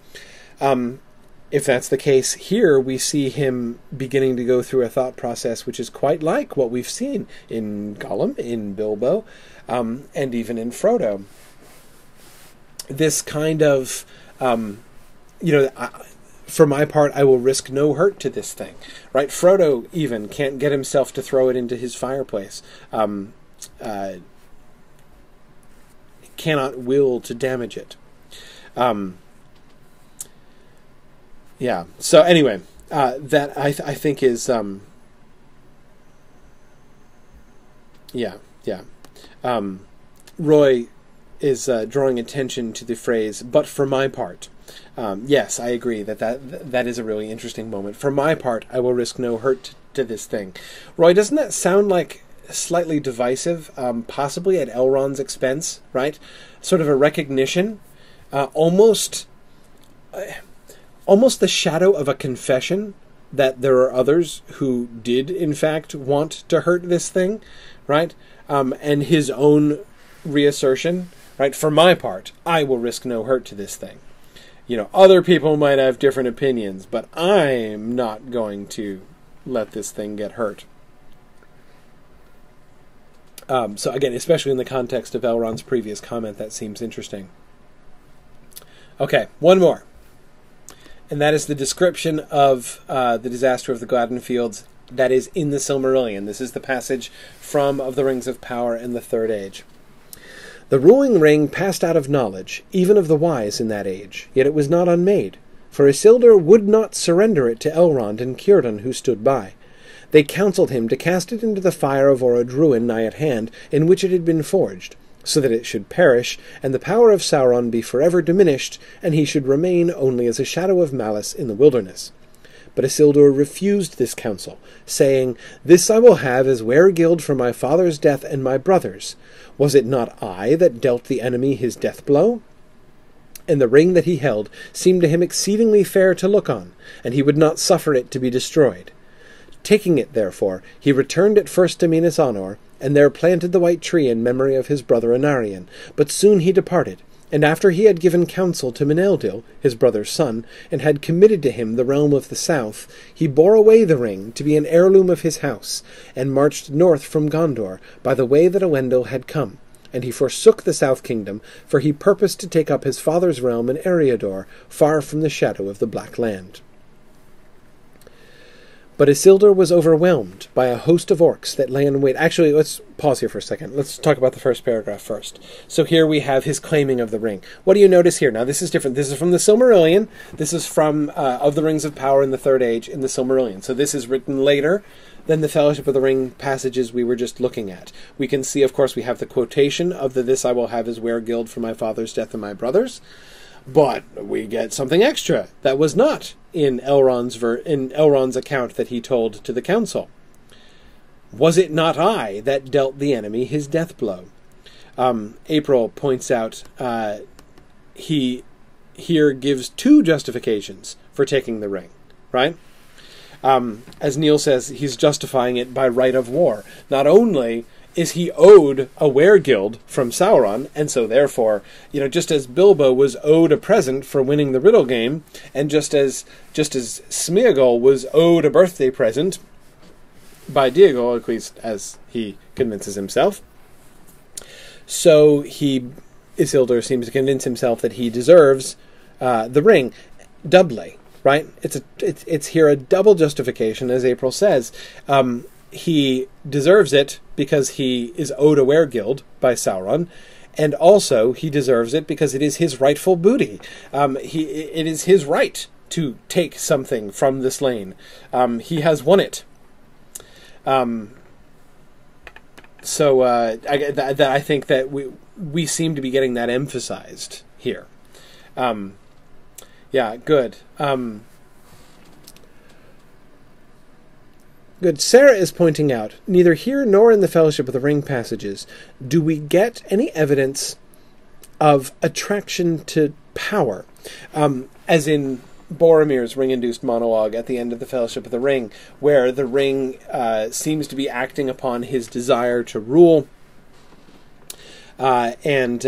A: If that's the case here, we see him beginning to go through a thought process which is quite like what we've seen in Gollum, in Bilbo, and even in Frodo. This kind of, for my part, I will risk no hurt to this thing, right? Frodo even can't get himself to throw it into his fireplace. Cannot will to damage it. Yeah. So anyway, that I think is, Roy is drawing attention to the phrase, but for my part. Yes, I agree that is a really interesting moment. For my part, I will risk no hurt to this thing. Roy, doesn't that sound like slightly divisive, possibly at Elrond's expense, right? Sort of a recognition, almost the shadow of a confession that there are others who did, in fact, want to hurt this thing, right? And his own reassertion, right? For my part, I will risk no hurt to this thing. Other people might have different opinions, but I'm not going to let this thing get hurt. So again, especially in the context of Elrond's previous comment, that seems interesting. Okay, one more. And that is the description of the disaster of the Gladden Fields that is in the Silmarillion. This is the passage from Of the Rings of Power in the Third Age. The ruling ring passed out of knowledge, even of the wise in that age, yet it was not unmade, for Isildur would not surrender it to Elrond and Círdan, who stood by. They counselled him to cast it into the fire of Orod ruin nigh at hand, in which it had been forged, so that it should perish, and the power of Sauron be forever diminished, and he should remain only as a shadow of malice in the wilderness. But Isildur refused this counsel, saying, This I will have as Weregild for my father's death and my brother's. Was it not I that dealt the enemy his death blow? And the ring that he held seemed to him exceedingly fair to look on, and he would not suffer it to be destroyed. Taking it, therefore, he returned at first to Minas Anor, and there planted the white tree in memory of his brother Anarion. But soon he departed, and after he had given counsel to Meneldil, his brother's son, and had committed to him the realm of the south, he bore away the ring to be an heirloom of his house, and marched north from Gondor by the way that Elendil had come. And he forsook the south kingdom, for he purposed to take up his father's realm in Eriador, far from the shadow of the Black Land. But Isildur was overwhelmed by a host of orcs that lay in wait. Actually, let's pause here for a second. Let's talk about the first paragraph first. So here we have his claiming of the ring. What do you notice here? Now, this is different. This is from the Silmarillion. This is from Of the Rings of Power in the Third Age in the Silmarillion. So this is written later than the Fellowship of the Ring passages we were just looking at. We can see, of course, we have the quotation of the "This I will have is weregild for my father's death and my brother's." But we get something extra that was not in Elrond's account that he told to the council. Was it not I that dealt the enemy his death blow? April points out he here gives two justifications for taking the ring, right? As Neil says, he's justifying it by right of war. Not only is he owed a weregild from Sauron, and so therefore, just as Bilbo was owed a present for winning the riddle game, and just as Smeagol was owed a birthday present by Diegol, at least as he convinces himself, so Isildur seems to convince himself that he deserves the ring doubly, right? It's here a double justification, as April says. He deserves it because he is owed a weregild by Sauron, and also he deserves it because it is his rightful booty. It is his right to take something from the slain. He has won it. I think that we seem to be getting that emphasized here. Good. Good. Sarah is pointing out, neither here nor in the Fellowship of the Ring passages do we get any evidence of attraction to power, as in Boromir's ring-induced monologue at the end of the Fellowship of the Ring, where the ring seems to be acting upon his desire to rule, and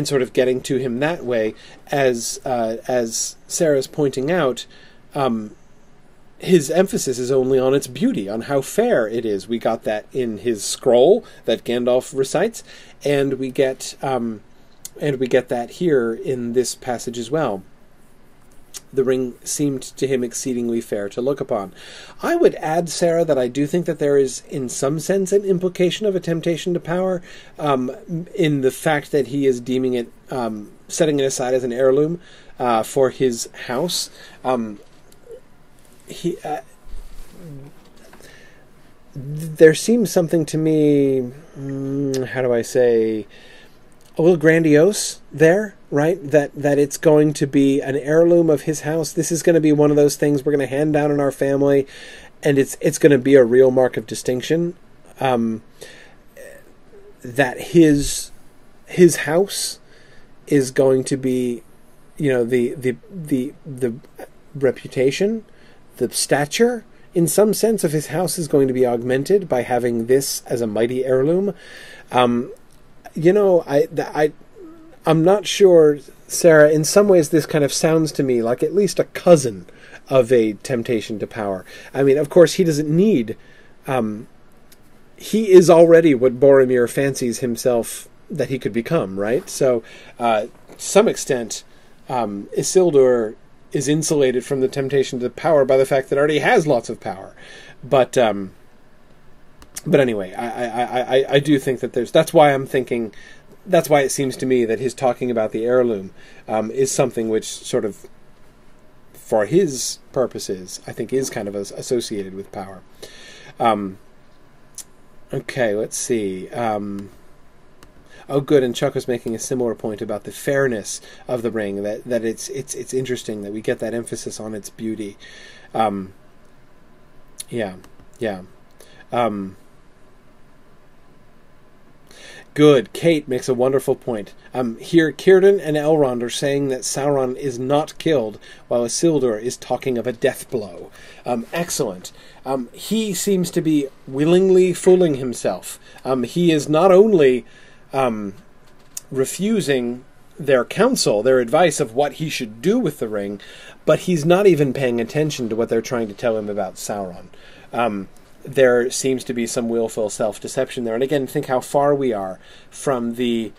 A: sort of getting to him that way. As Sarah's pointing out, his emphasis is only on its beauty, on how fair it is. We got that in his scroll that Gandalf recites, and we get that here in this passage as well. The ring seemed to him exceedingly fair to look upon. I would add, Sarah, that I do think that there is, in some sense, an implication of a temptation to power, in the fact that he is deeming it, setting it aside as an heirloom for his house. There seems something to me, how do I say, a little grandiose there, right? That it's going to be an heirloom of his house. This is going to be one of those things we're going to hand down in our family, and it's going to be a real mark of distinction. That his house is going to be, the reputation, the stature, in some sense, of his house is going to be augmented by having this as a mighty heirloom. I'm not sure, Sarah. In some ways, this kind of sounds to me like at least a cousin of a temptation to power. I mean, of course, he doesn't need. He is already what Boromir fancies himself that he could become, right? So, to some extent, Isildur is insulated from the temptation to power by the fact that it already has lots of power. But anyway, I do think that that's why I'm thinking, that's why it seems to me that his talking about the heirloom is something which sort of, for his purposes, I think is kind of associated with power. Okay, let's see. Oh, good. And Chuck was making a similar point about the fairness of the ring. That it's interesting that we get that emphasis on its beauty. Good. Kate makes a wonderful point. Here, Círdan and Elrond are saying that Sauron is not killed, while Isildur is talking of a death blow. Excellent. He seems to be willingly fooling himself. He is not only refusing their counsel, their advice of what he should do with the ring, but he's not even paying attention to what they're trying to tell him about Sauron. There seems to be some willful self-deception there. And again, think how far we are from the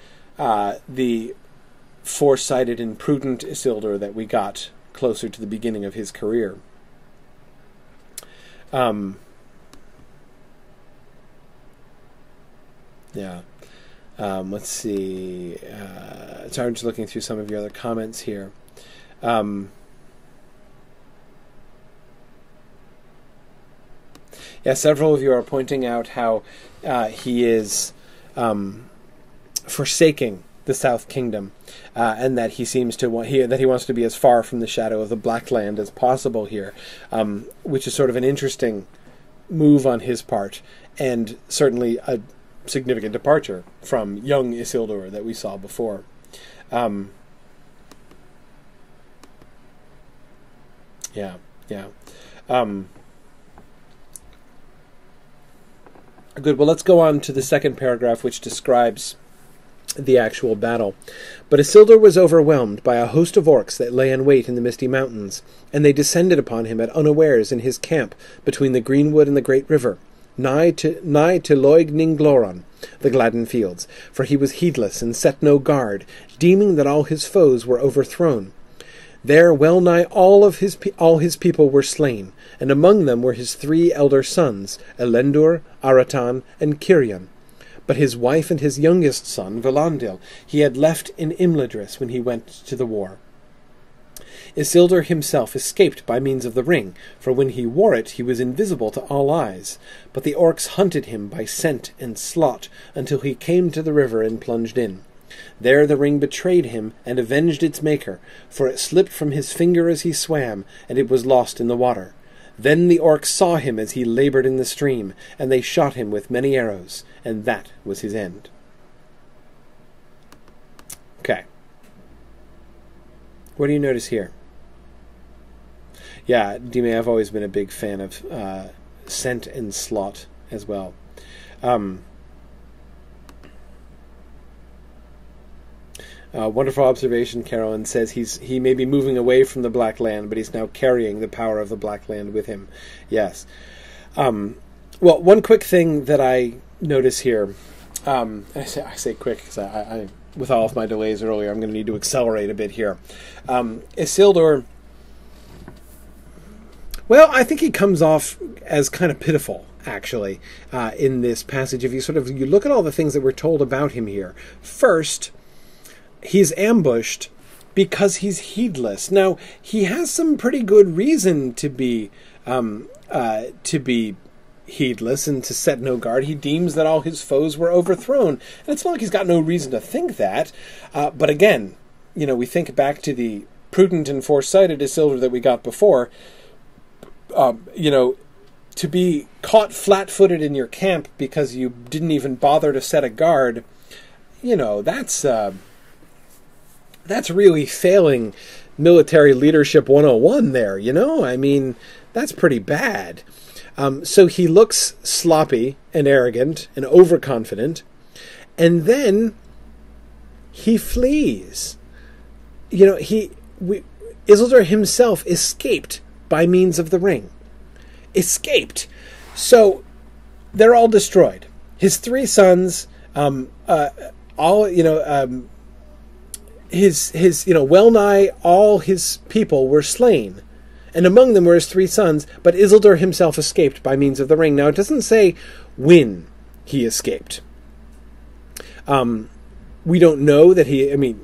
A: foresighted and prudent Isildur that we got closer to the beginning of his career. Let's see. Sorry, I'm just looking through some of your other comments here. Several of you are pointing out how he is forsaking the South Kingdom, and that he seems to that he wants to be as far from the shadow of the Black Land as possible here, which is sort of an interesting move on his part, and certainly a significant departure from young Isildur that we saw before. Good. Well, let's go on to the second paragraph, which describes the actual battle. But Isildur was overwhelmed by a host of orcs that lay in wait in the misty mountains, and they descended upon him at unawares in his camp between the greenwood and the great river, nigh to Loig Ning Gloron, the gladden fields, for he was heedless and set no guard, deeming that all his foes were overthrown. There well nigh all his people were slain, and among them were his 3 elder sons, Elendur, Aratan, and Cirion. But his wife and his youngest son, Velandil, he had left in Imladris when he went to the war. Isildur himself escaped by means of the ring, for when he wore it he was invisible to all eyes. But the orcs hunted him by scent and slot until he came to the river and plunged in. There the ring betrayed him and avenged its maker, for it slipped from his finger as he swam, and it was lost in the water. Then the orcs saw him as he laboured in the stream, and they shot him with many arrows, and that was his end. Okay. What do you notice here? Yeah, Dime, I've always been a big fan of scent and slot as well. Wonderful observation, Carolyn says he may be moving away from the Black Land, but he's now carrying the power of the Black Land with him. Yes. Well, one quick thing that I notice here, I say quick because I with all of my delays earlier, I'm going to need to accelerate a bit here. Isildur, well, I think he comes off as kind of pitiful, actually, in this passage. If you look at all the things that we're told about him here. First, he's ambushed because he's heedless. Now, he has some pretty good reason to be heedless and to set no guard. He deems that all his foes were overthrown. And it's not like he's got no reason to think that. But again, we think back to the prudent and foresighted Isildur that we got before. To be caught flat-footed in your camp because you didn't even bother to set a guard, that's really failing military leadership 101 there, I mean, that's pretty bad. So he looks sloppy and arrogant and overconfident, and then he flees. Isildur himself escaped by means of the ring. Escaped. So they're all destroyed. His 3 sons, his well nigh all his people were slain, and among them were his 3 sons, but Isildur himself escaped by means of the ring. Now, it doesn't say when he escaped. We don't know that he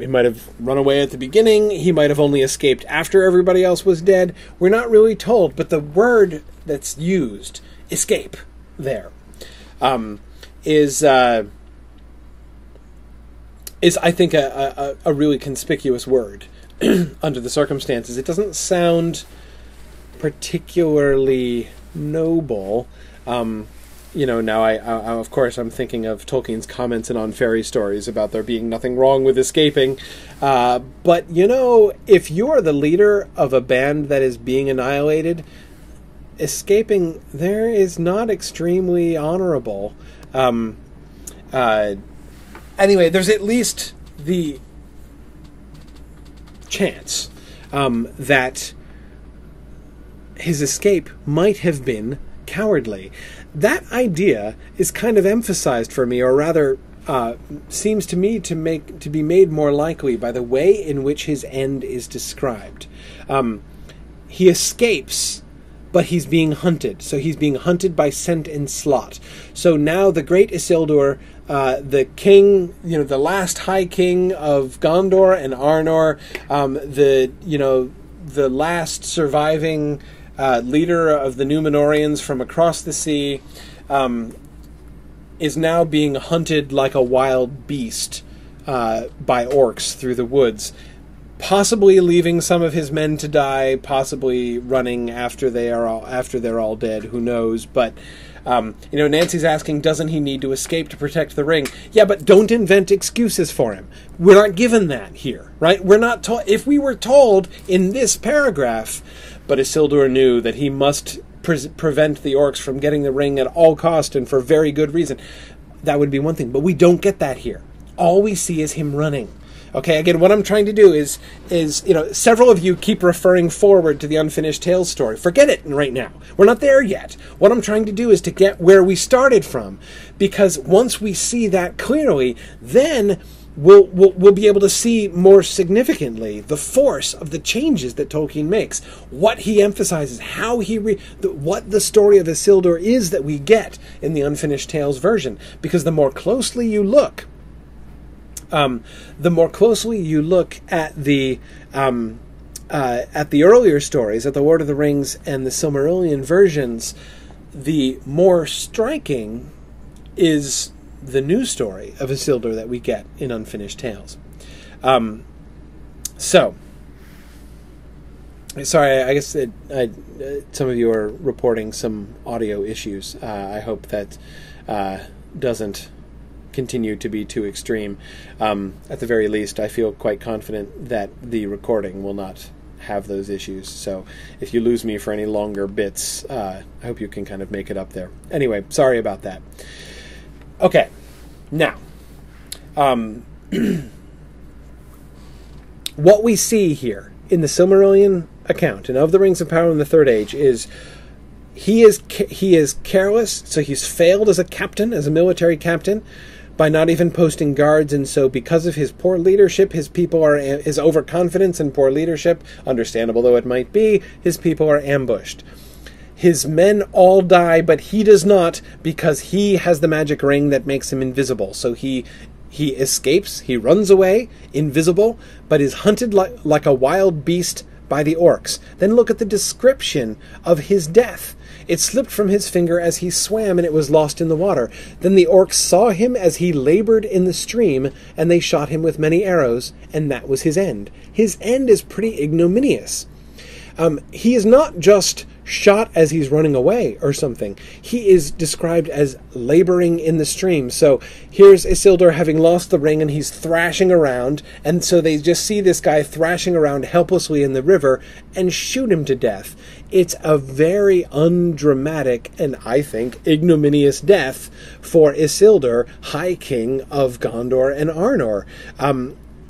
A: might have run away at the beginning, he might have only escaped after everybody else was dead. We're not really told, but the word that's used, escape, there, is I think a really conspicuous word under the circumstances. It doesn't sound particularly noble. now I of course I'm thinking of Tolkien's comments in On Fairy Stories about there being nothing wrong with escaping. But, if you're the leader of a band that is being annihilated, escaping there is not extremely honorable. Anyway, there's at least the chance that his escape might have been cowardly. That idea is kind of emphasized for me, or rather seems to me to be made more likely by the way in which his end is described. He escapes, but he's being hunted. So he's being hunted by scent and slot. So now the great Isildur, the king, the last high king of Gondor and Arnor, the last surviving leader of the Númenóreans from across the sea, is now being hunted like a wild beast by orcs through the woods, possibly leaving some of his men to die, possibly running after they're all dead. Who knows? But Nancy's asking, doesn't he need to escape to protect the ring? Yeah, but don't invent excuses for him. We're not given that here, right? We're not told. If we were told in this paragraph, but Isildur knew that he must prevent the orcs from getting the ring at all cost and for very good reason, that would be one thing. But we don't get that here. All we see is him running. Okay, again, what I'm trying to do is several of you keep referring forward to the Unfinished Tales story. Forget it right now. We're not there yet. What I'm trying to do is to get where we started from, because once we see that clearly, then we'll be able to see more significantly the force of the changes that Tolkien makes, what he emphasizes, how what the story of Isildur is that we get in the Unfinished Tales version. Because the more closely you look at the earlier stories, at the Lord of the Rings and the Silmarillion versions, the more striking is the new story of Isildur that we get in Unfinished Tales. Sorry, I guess some of you are reporting some audio issues. I hope that doesn't continue to be too extreme. At the very least, I feel quite confident that the recording will not have those issues. So if you lose me for any longer bits, I hope you can kind of make it up there. Anyway, sorry about that. Okay, now, what we see here in the Silmarillion account and of the Rings of Power in the Third Age is he is careless, so he's failed as a captain, as a military captain, by not even posting guards, and so because of his poor leadership, his overconfidence and poor leadership, understandable though it might be, his people are ambushed. His men all die, but he does not, because he has the magic ring that makes him invisible. So he escapes, he runs away, invisible, but is hunted like a wild beast by the orcs. Then look at the description of his death. It slipped from his finger as he swam, and it was lost in the water. Then the orcs saw him as he labored in the stream, and they shot him with many arrows, and that was his end. His end is pretty ignominious. He is not just shot as he's running away or something. He is described as laboring in the stream. So here's Isildur having lost the ring, and he's thrashing around, and so they just see this guy thrashing around helplessly in the river and shoot him to death. It's a very undramatic and, I think, ignominious death for Isildur, High King of Gondor and Arnor.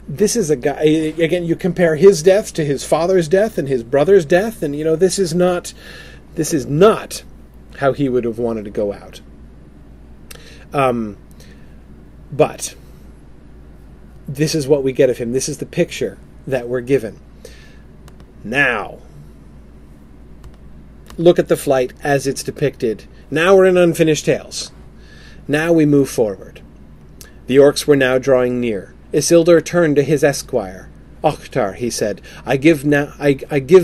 A: This is a guy, again, you compare his death to his father's death and his brother's death, and, this is not how he would have wanted to go out. But this is what we get of him. This is the picture that we're given. Now, look at the flight as it's depicted. Now we're in Unfinished Tales. Now we move forward. The orcs were now drawing near. Isildur turned to his esquire. Octar, he said, I give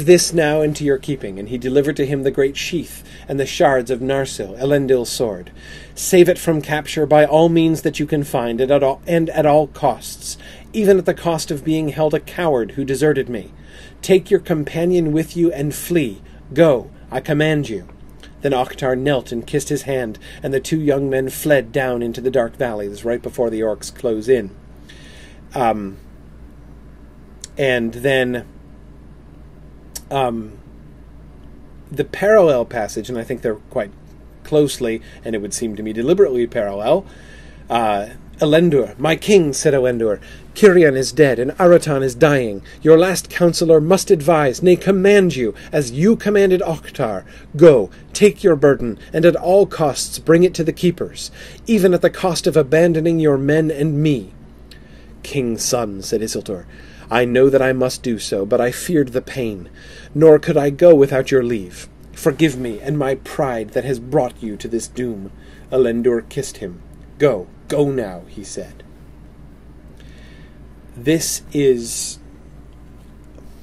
A: this now into your keeping. And he delivered to him the great sheath and the shards of Narsil, Elendil's sword. Save it from capture by all means that you can find, and at all costs, even at the cost of being held a coward who deserted me. Take your companion with you and flee. Go, I command you. Then Oktar knelt and kissed his hand, and the two young men fled down into the dark valleys right before the orcs close in. And then the parallel passage, and I think they're quite closely, and it would seem to me deliberately parallel. Elendur, my king, said Elendur, Cirion is dead, and Aratan is dying. Your last counselor must advise, nay, command you, as you commanded Oktar. Go, take your burden, and at all costs bring it to the keepers, even at the cost of abandoning your men and me. King's son, said Isildur, I know that I must do so, but I feared the pain, nor could I go without your leave. Forgive me and my pride that has brought you to this doom. Elendur kissed him. Go now, he said. This is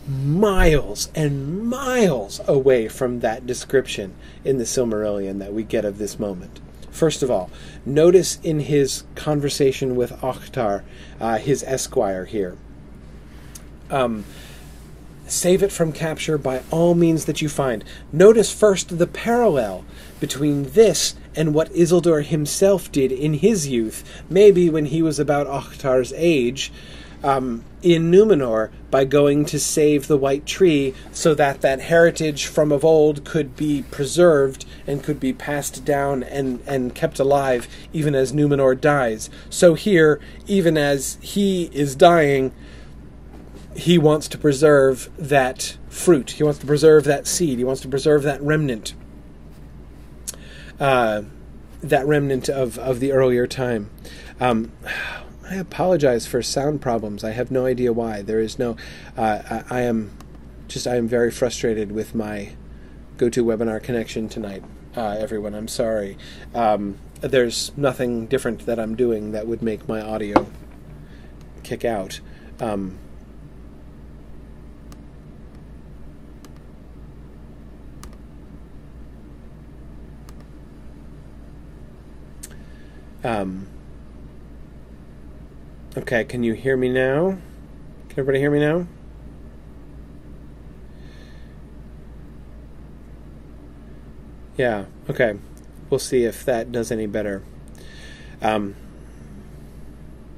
A: miles and miles away from that description in the Silmarillion that we get of this moment. First of all, notice in his conversation with Oktar, his esquire here, save it from capture by all means that you find. Notice first the parallel between this and what Isildur himself did in his youth, maybe when he was about Oktar's age, in Numenor, by going to save the White Tree so that that heritage from of old could be preserved and could be passed down and kept alive even as Numenor dies. So here, even as he is dying, he wants to preserve that fruit. He wants to preserve that seed. He wants to preserve that remnant. That remnant of the earlier time. I apologize for sound problems. I have no idea why. There is no... I am very frustrated with my GoToWebinar connection tonight, everyone. I'm sorry. There's nothing different that I'm doing that would make my audio kick out. Okay, can you hear me now? Can everybody hear me now? Yeah, okay. We'll see if that does any better. I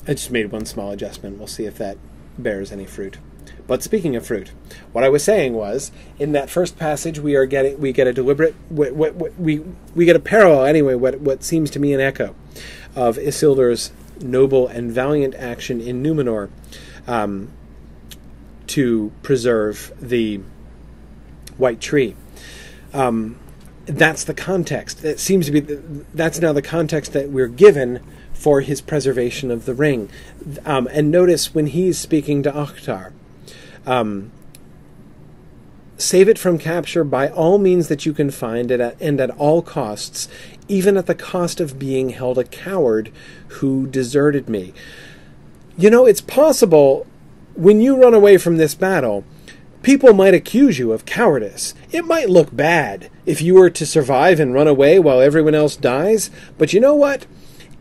A: just made one small adjustment. We'll see if that bears any fruit. But speaking of fruit, what I was saying was, in that first passage, we get a deliberate, we get a parallel anyway. What seems to me an echo of Isildur's noble and valiant action in Numenor to preserve the White Tree. That's the context. That seems to be that's now the context that we're given for his preservation of the ring. And notice when he's speaking to Oktar, save it from capture by all means that you can find, and at all costs, even at the cost of being held a coward who deserted me. You know, it's possible when you run away from this battle, people might accuse you of cowardice. It might look bad if you were to survive and run away while everyone else dies, but you know what?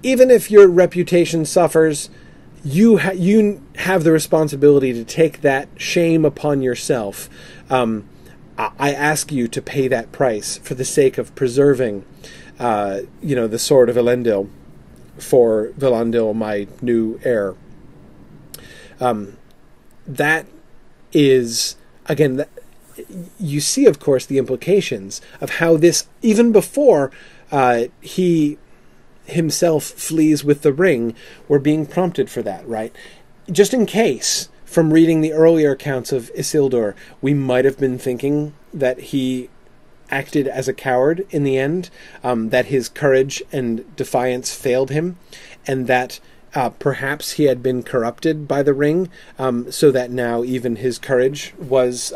A: Even if your reputation suffers, you have the responsibility to take that shame upon yourself. I ask you to pay that price for the sake of preserving, the sword of Elendil for Villandil, my new heir. That is, again, you see, of course, the implications of how this, even before he himself flees with the ring, we're being prompted for that, right? Just in case, from reading the earlier accounts of Isildur, we might have been thinking that he acted as a coward in the end, that his courage and defiance failed him, and that perhaps he had been corrupted by the ring, so that now even his courage was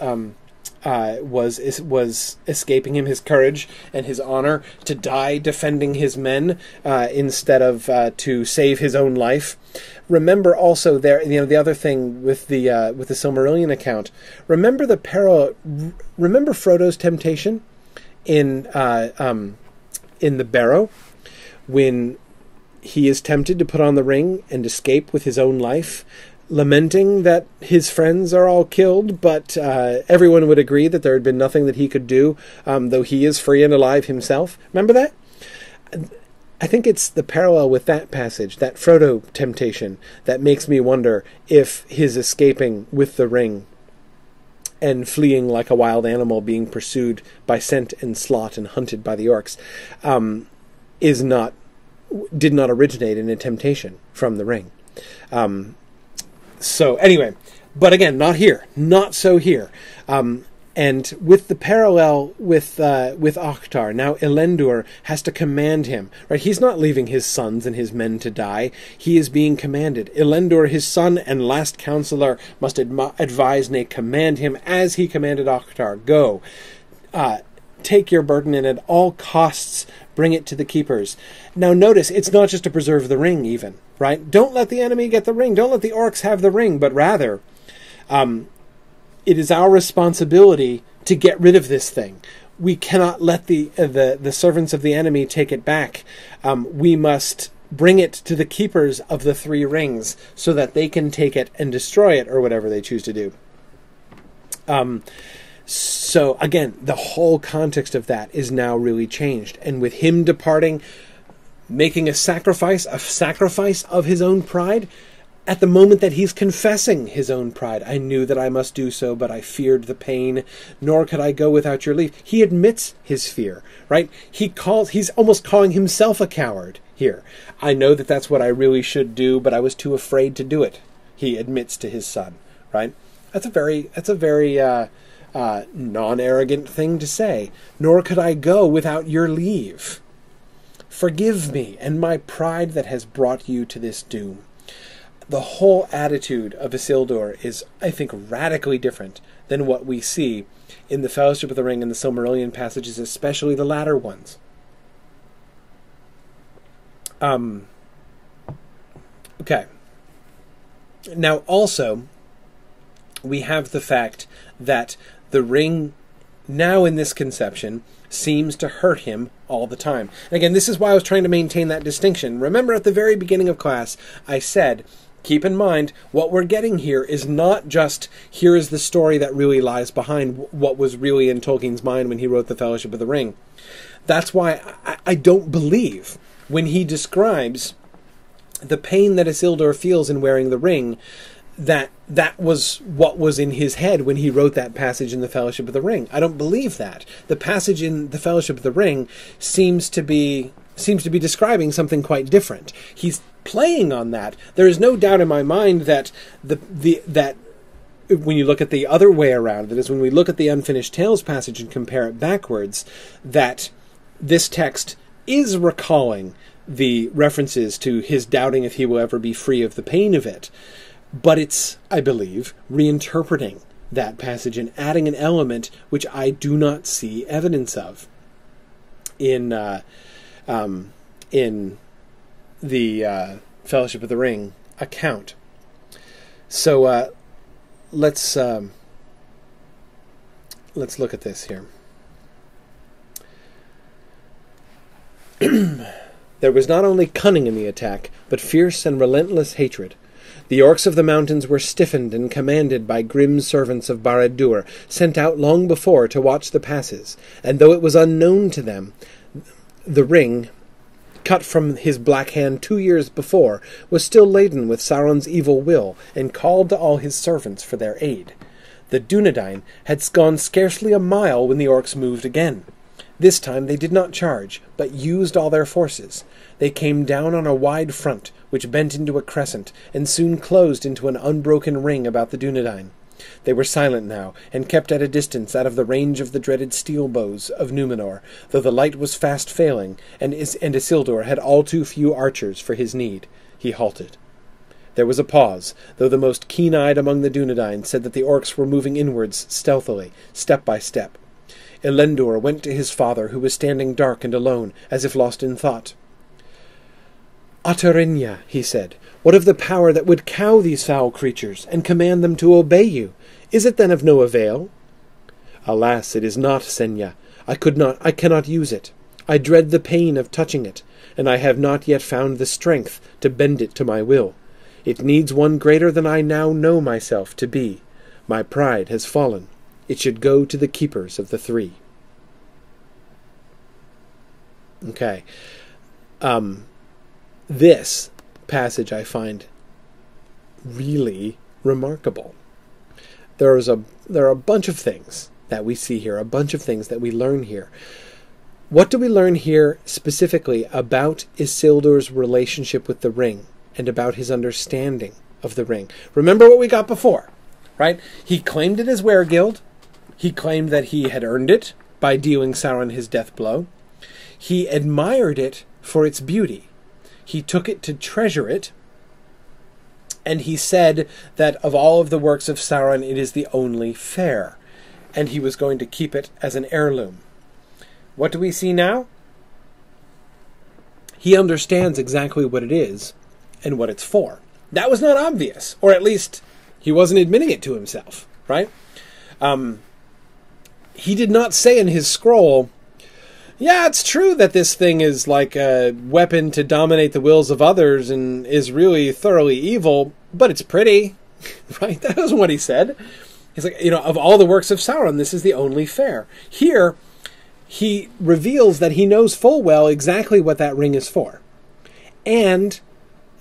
A: escaping him, his courage and his honor to die defending his men instead of to save his own life. Remember also there, the other thing with the Silmarillion account. Remember remember Frodo's temptation in the Barrow, when he is tempted to put on the ring and escape with his own life. lamenting that his friends are all killed, but everyone would agree that there had been nothing that he could do, though he is free and alive himself. Remember that? I think it's the parallel with that passage, that Frodo temptation, that makes me wonder if his escaping with the ring and fleeing like a wild animal, being pursued by scent and slot and hunted by the orcs, did not originate in a temptation from the ring. So anyway, but again, not here, not so here. And with the parallel with Oktar, now Isildur has to command him. Right, he's not leaving his sons and his men to die. He is being commanded. Isildur, his son and last counselor, must advise, nay, command him as he commanded Oktar. Go, take your burden, and at all costs bring it to the keepers. Now notice, it's not just to preserve the ring even, right? Don't let the enemy get the ring. Don't let the orcs have the ring, but rather, it is our responsibility to get rid of this thing. We cannot let the servants of the enemy take it back. We must bring it to the keepers of the three rings so that they can take it and destroy it, or whatever they choose to do. So again, the whole context of that is now really changed. And with him departing, making a sacrifice of his own pride, at the moment that he's confessing his own pride, I knew that I must do so, but I feared the pain, nor could I go without your leave. He admits his fear, right? He's almost calling himself a coward here. I know that that's what I really should do, but I was too afraid to do it. He admits to his son, right? That's a very non-arrogant thing to say. Nor could I go without your leave. Forgive me and my pride that has brought you to this doom. The whole attitude of Isildur is, I think, radically different than what we see in the Fellowship of the Ring and the Silmarillion passages, especially the latter ones. Okay. Now, also, we have the fact that the ring, now in this conception, seems to hurt him all the time. And again, this is why I was trying to maintain that distinction. Remember, at the very beginning of class, I said, keep in mind, what we're getting here is not just, here is the story that really lies behind what was really in Tolkien's mind when he wrote The Fellowship of the Ring. That's why I don't believe, when he describes the pain that Isildur feels in wearing the ring, that was what was in his head when he wrote that passage in The Fellowship of the Ring. I don't believe that. The passage in The Fellowship of the Ring seems to be describing something quite different. He's playing on that. There is no doubt in my mind that that when you look at the other way around, that is, when we look at the Unfinished Tales passage and compare it backwards, that this text is recalling the references to his doubting if he will ever be free of the pain of it. But it's, I believe, reinterpreting that passage and adding an element which I do not see evidence of in the Fellowship of the Ring account. So let's look at this here. There was not only cunning in the attack, but fierce and relentless hatred. The orcs of the mountains were stiffened and commanded by grim servants of Barad-dûr, sent out long before to watch the passes, and though it was unknown to them, the ring, cut from his black hand 2 years before, was still laden with Sauron's evil will, and called to all his servants for their aid. The Dunedain had gone scarcely a mile when the orcs moved again. This time they did not charge, but used all their forces. They came down on a wide front, which bent into a crescent, and soon closed into an unbroken ring about the Dunedain. They were silent now, and kept at a distance out of the range of the dreaded steel bows of Númenor, though the light was fast failing, and Isildur had all too few archers for his need. He halted. There was a pause, though the most keen-eyed among the Dunedain said that the orcs were moving inwards stealthily, step by step. Isildur went to his father, who was standing dark and alone, as if lost in thought. "Atarinya," he said, "what of the power that would cow these foul creatures, and command them to obey you? Is it then of no avail?" "Alas, it is not, Senya. I cannot use it. I dread the pain of touching it, and I have not yet found the strength to bend it to my will. It needs one greater than I now know myself to be. My pride has fallen. It should go to the keepers of the three. Okay. This passage I find really remarkable. There are a bunch of things that we see here, a bunch of things that we learn here. What do we learn here specifically about Isildur's relationship with the ring and about his understanding of the ring? Remember what we got before, right? He claimed it as Weregild. He claimed that he had earned it by dealing Sauron his death blow. He admired it for its beauty. He took it to treasure it. And he said that of all of the works of Sauron, it is the only fair. And he was going to keep it as an heirloom. What do we see now? He understands exactly what it is and what it's for. That was not obvious, or at least he wasn't admitting it to himself, right? He did not say in his scroll, yeah, it's true that this thing is like a weapon to dominate the wills of others and is really thoroughly evil, but it's pretty, right? That wasn't what he said. He's like, of all the works of Sauron, this is the only fair. Here, he reveals that he knows full well exactly what that ring is for, and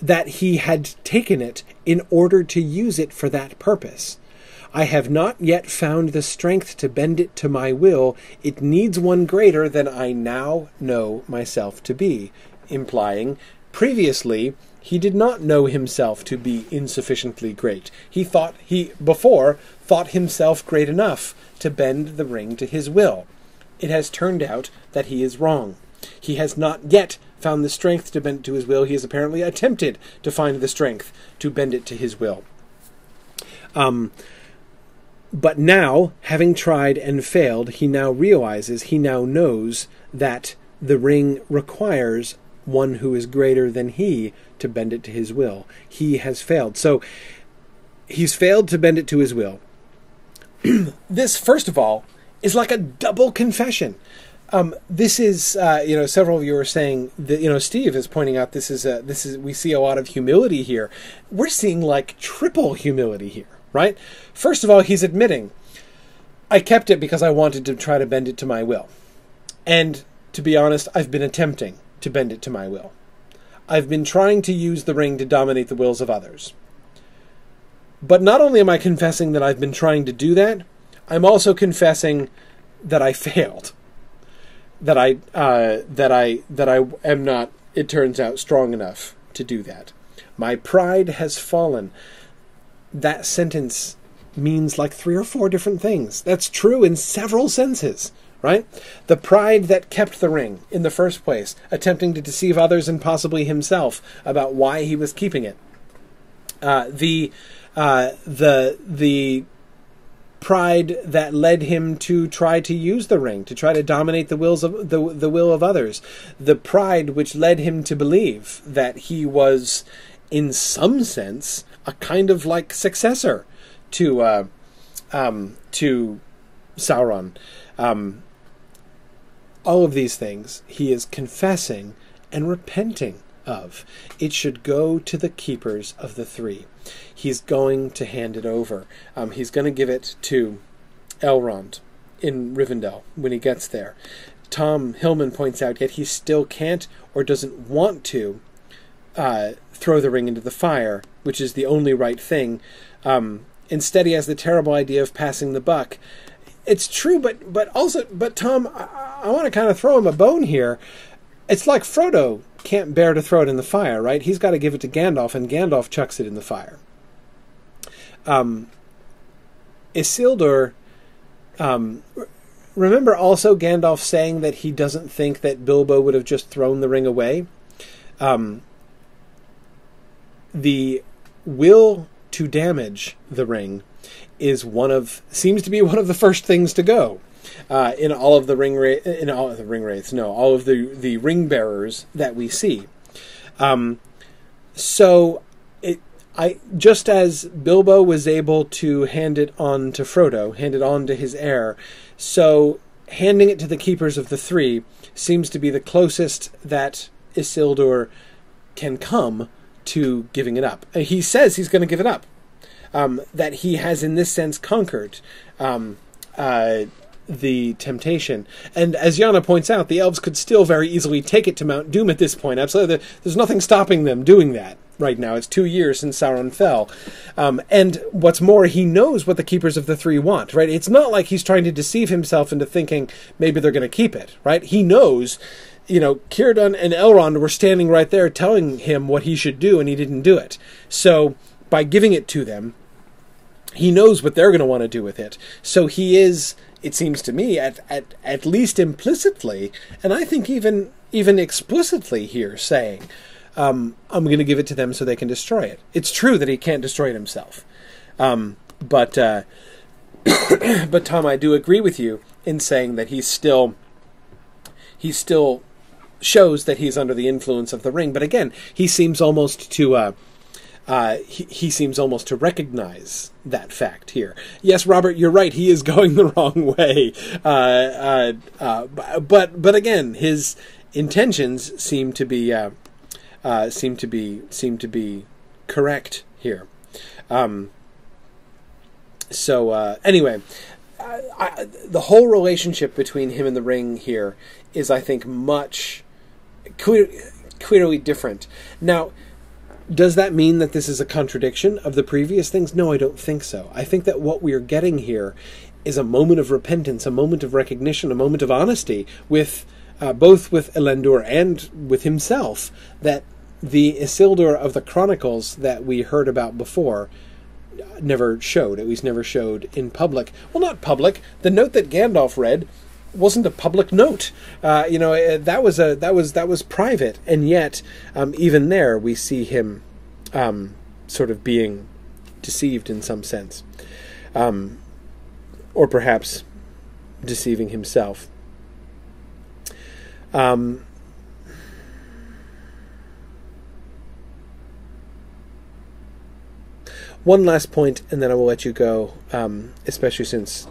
A: that he had taken it in order to use it for that purpose. I have not yet found the strength to bend it to my will. It needs one greater than I now know myself to be, implying previously he did not know himself to be insufficiently great. He thought himself great enough to bend the ring to his will. It has turned out that he is wrong. He has not yet found the strength to bend it to his will. He has apparently attempted to find the strength to bend it to his will. But now, having tried and failed, he now knows that the ring requires one who is greater than he to bend it to his will. He has failed. So, he's failed to bend it to his will. This, first of all, is like a double confession. This is, several of you are saying that, Steve is pointing out this is we see a lot of humility here. We're seeing like triple humility here, right? First of all, he's admitting, I kept it because I wanted to try to bend it to my will. And to be honest, I've been attempting to bend it to my will. I've been trying to use the ring to dominate the wills of others. But not only am I confessing that I've been trying to do that, I'm also confessing that I failed. That I am not, it turns out, strong enough to do that. My pride has fallen. That sentence means like 3 or 4 different things. That's true in several senses, right? The pride that kept the ring in the first place, attempting to deceive others and possibly himself about why he was keeping it. The pride that led him to try to use the ring, to try to dominate the will of others. The pride which led him to believe that he was, in some sense, a kind of like successor to Sauron. All of these things he is confessing and repenting of. It should go to the keepers of the three. He's going to hand it over. He's going to give it to Elrond in Rivendell when he gets there. Tom Hillman points out yet he still can't or doesn't want to throw the ring into the fire, which is the only right thing. Instead, he has the terrible idea of passing the buck. It's true, but Tom, I want to kind of throw him a bone here. It's like Frodo can't bear to throw it in the fire, right? He's got to give it to Gandalf, and Gandalf chucks it in the fire. Isildur, remember also Gandalf saying that he doesn't think that Bilbo would have just thrown the ring away? The will to damage the ring seems to be one of the first things to go. In all of the ring bearers that we see. Just as Bilbo was able to hand it on to Frodo, hand it on to his heir, so handing it to the keepers of the three seems to be the closest that Isildur can come to giving it up. He says he's going to give it up. That he has, in this sense, conquered the temptation. And as Yana points out, the elves could still very easily take it to Mount Doom at this point. Absolutely, there's nothing stopping them doing that right now. It's 2 years since Sauron fell. And what's more, he knows what the Keepers of the Three want, right? It's not like he's trying to deceive himself into thinking maybe they're going to keep it, right? He knows, Círdan and Elrond were standing right there telling him what he should do, and he didn't do it. So by giving it to them, he knows what they're going to want to do with it. So he is, it seems to me, at least implicitly, and I think even explicitly here, saying, I'm going to give it to them so they can destroy it. It's true that he can't destroy it himself. But Tom, I do agree with you in saying that he still shows that he's under the influence of the ring. But again, he seems almost to he seems almost to recognize that fact here. Yes, Robert, you're right. He is going the wrong way. But again, his intentions seem to be correct here. Anyway, the whole relationship between him and the ring here is, I think, much clearly different. Now, does that mean that this is a contradiction of the previous things? No, I don't think so. I think that what we are getting here is a moment of repentance, a moment of recognition, a moment of honesty with both with Elendor and with himself, that the Isildur of the Chronicles that we heard about before never showed, at least never showed in public. Well, not public. The note that Gandalf read wasn't a public note. That was private, and yet even there we see him sort of being deceived in some sense, or perhaps deceiving himself. One last point, and then I will let you go, especially since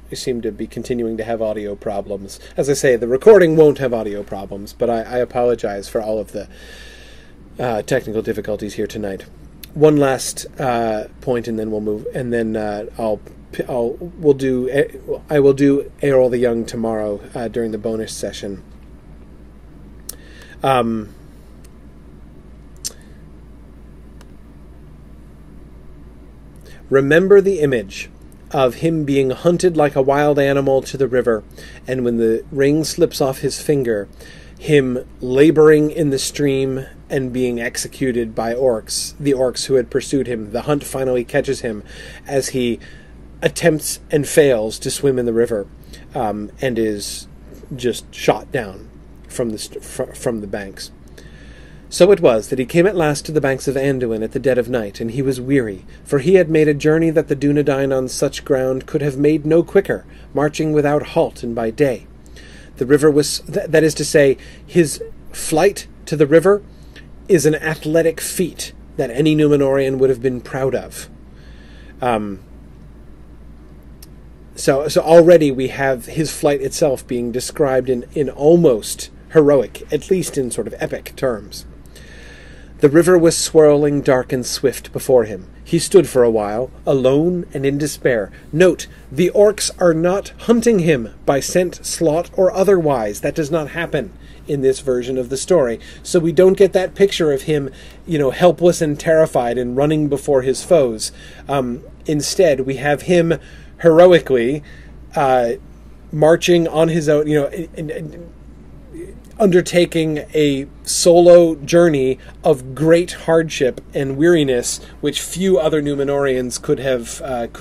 A: you seem to be continuing to have audio problems. As I say, the recording won't have audio problems, but I apologize for all of the technical difficulties here tonight. One last point, and then we'll move, and then I will do Eorl the Young tomorrow during the bonus session. Remember the image of him being hunted like a wild animal to the river, and when the ring slips off his finger, him laboring in the stream and being executed by orcs, the orcs who had pursued him. The hunt finally catches him as he attempts and fails to swim in the river, and is just shot down from the banks. So it was that he came at last to the banks of Anduin at the dead of night, and he was weary, for he had made a journey that the Dunedain on such ground could have made no quicker, marching without halt and by day. The river was, that is to say, his flight to the river is an athletic feat that any Númenórean would have been proud of. So already we have his flight itself being described in almost heroic, at least in sort of epic terms. The river was swirling dark and swift before him. He stood for a while, alone and in despair. Note, the orcs are not hunting him by scent, slaught, or otherwise. That does not happen in this version of the story. So we don't get that picture of him, helpless and terrified and running before his foes. Instead, we have him heroically marching on his own, undertaking a solo journey of great hardship and weariness, which few other Númenóreans could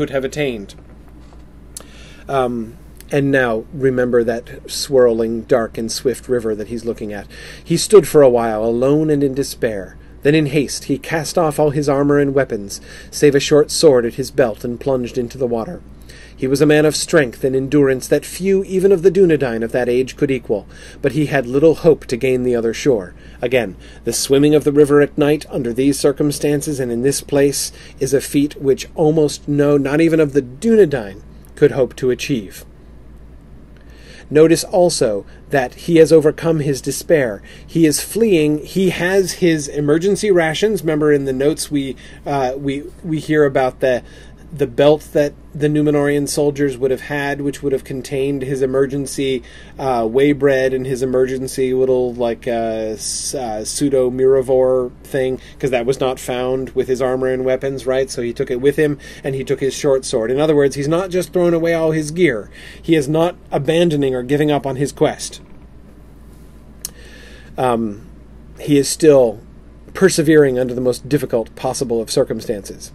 A: have attained. And now remember that swirling, dark and swift river that he's looking at. He stood for a while, alone and in despair. Then in haste he cast off all his armor and weapons, save a short sword at his belt, and plunged into the water. He was a man of strength and endurance that few even of the Dunedain of that age could equal, but he had little hope to gain the other shore. Again, the swimming of the river at night under these circumstances and in this place is a feat which almost not even of the Dunedain could hope to achieve. Notice also that he has overcome his despair. He is fleeing. He has his emergency rations. Remember, in the notes we hear about the belt that the Númenórean soldiers would have had, which would have contained his emergency whey bread and his emergency little pseudo Miravor thing, because that was not found with his armor and weapons, right? So he took it with him, and he took his short sword. In other words, he's not just throwing away all his gear. He is not abandoning or giving up on his quest. He is still persevering under the most difficult possible of circumstances.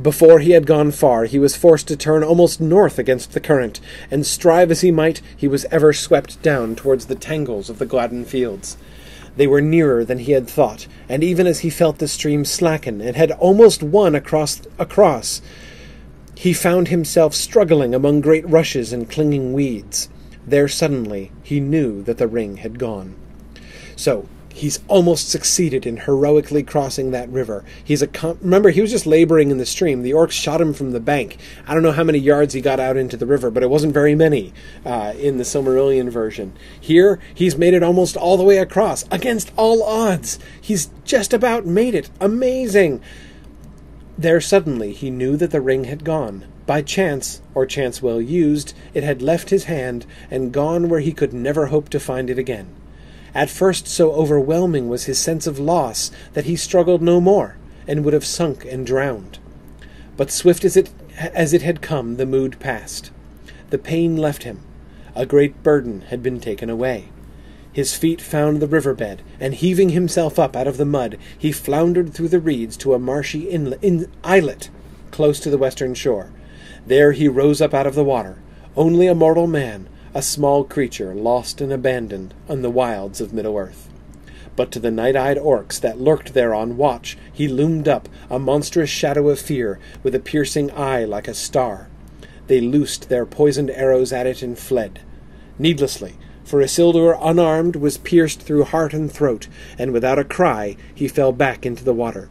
A: Before he had gone far, he was forced to turn almost north against the current, and strive as he might, he was ever swept down towards the tangles of the Gladden fields. They were nearer than he had thought, and even as he felt the stream slacken, and had almost won across, he found himself struggling among great rushes and clinging weeds. There suddenly he knew that the ring had gone. So he's almost succeeded in heroically crossing that river. Remember, he was just laboring in the stream. The orcs shot him from the bank. I don't know how many yards he got out into the river, but it wasn't very many in the Silmarillion version. Here, he's made it almost all the way across, against all odds. He's just about made it. Amazing! There suddenly he knew that the ring had gone. By chance, or chance well used, it had left his hand, and gone where he could never hope to find it again. At first so overwhelming was his sense of loss that he struggled no more, and would have sunk and drowned. But swift as it had come, the mood passed. The pain left him. A great burden had been taken away. His feet found the riverbed, and heaving himself up out of the mud, he floundered through the reeds to a marshy islet close to the western shore. There he rose up out of the water, only a mortal man, a small creature lost and abandoned on the wilds of Middle-earth. But to the night-eyed orcs that lurked there on watch, he loomed up, a monstrous shadow of fear, with a piercing eye like a star. They loosed their poisoned arrows at it and fled. Needlessly, for Isildur, unarmed, was pierced through heart and throat, and without a cry he fell back into the water.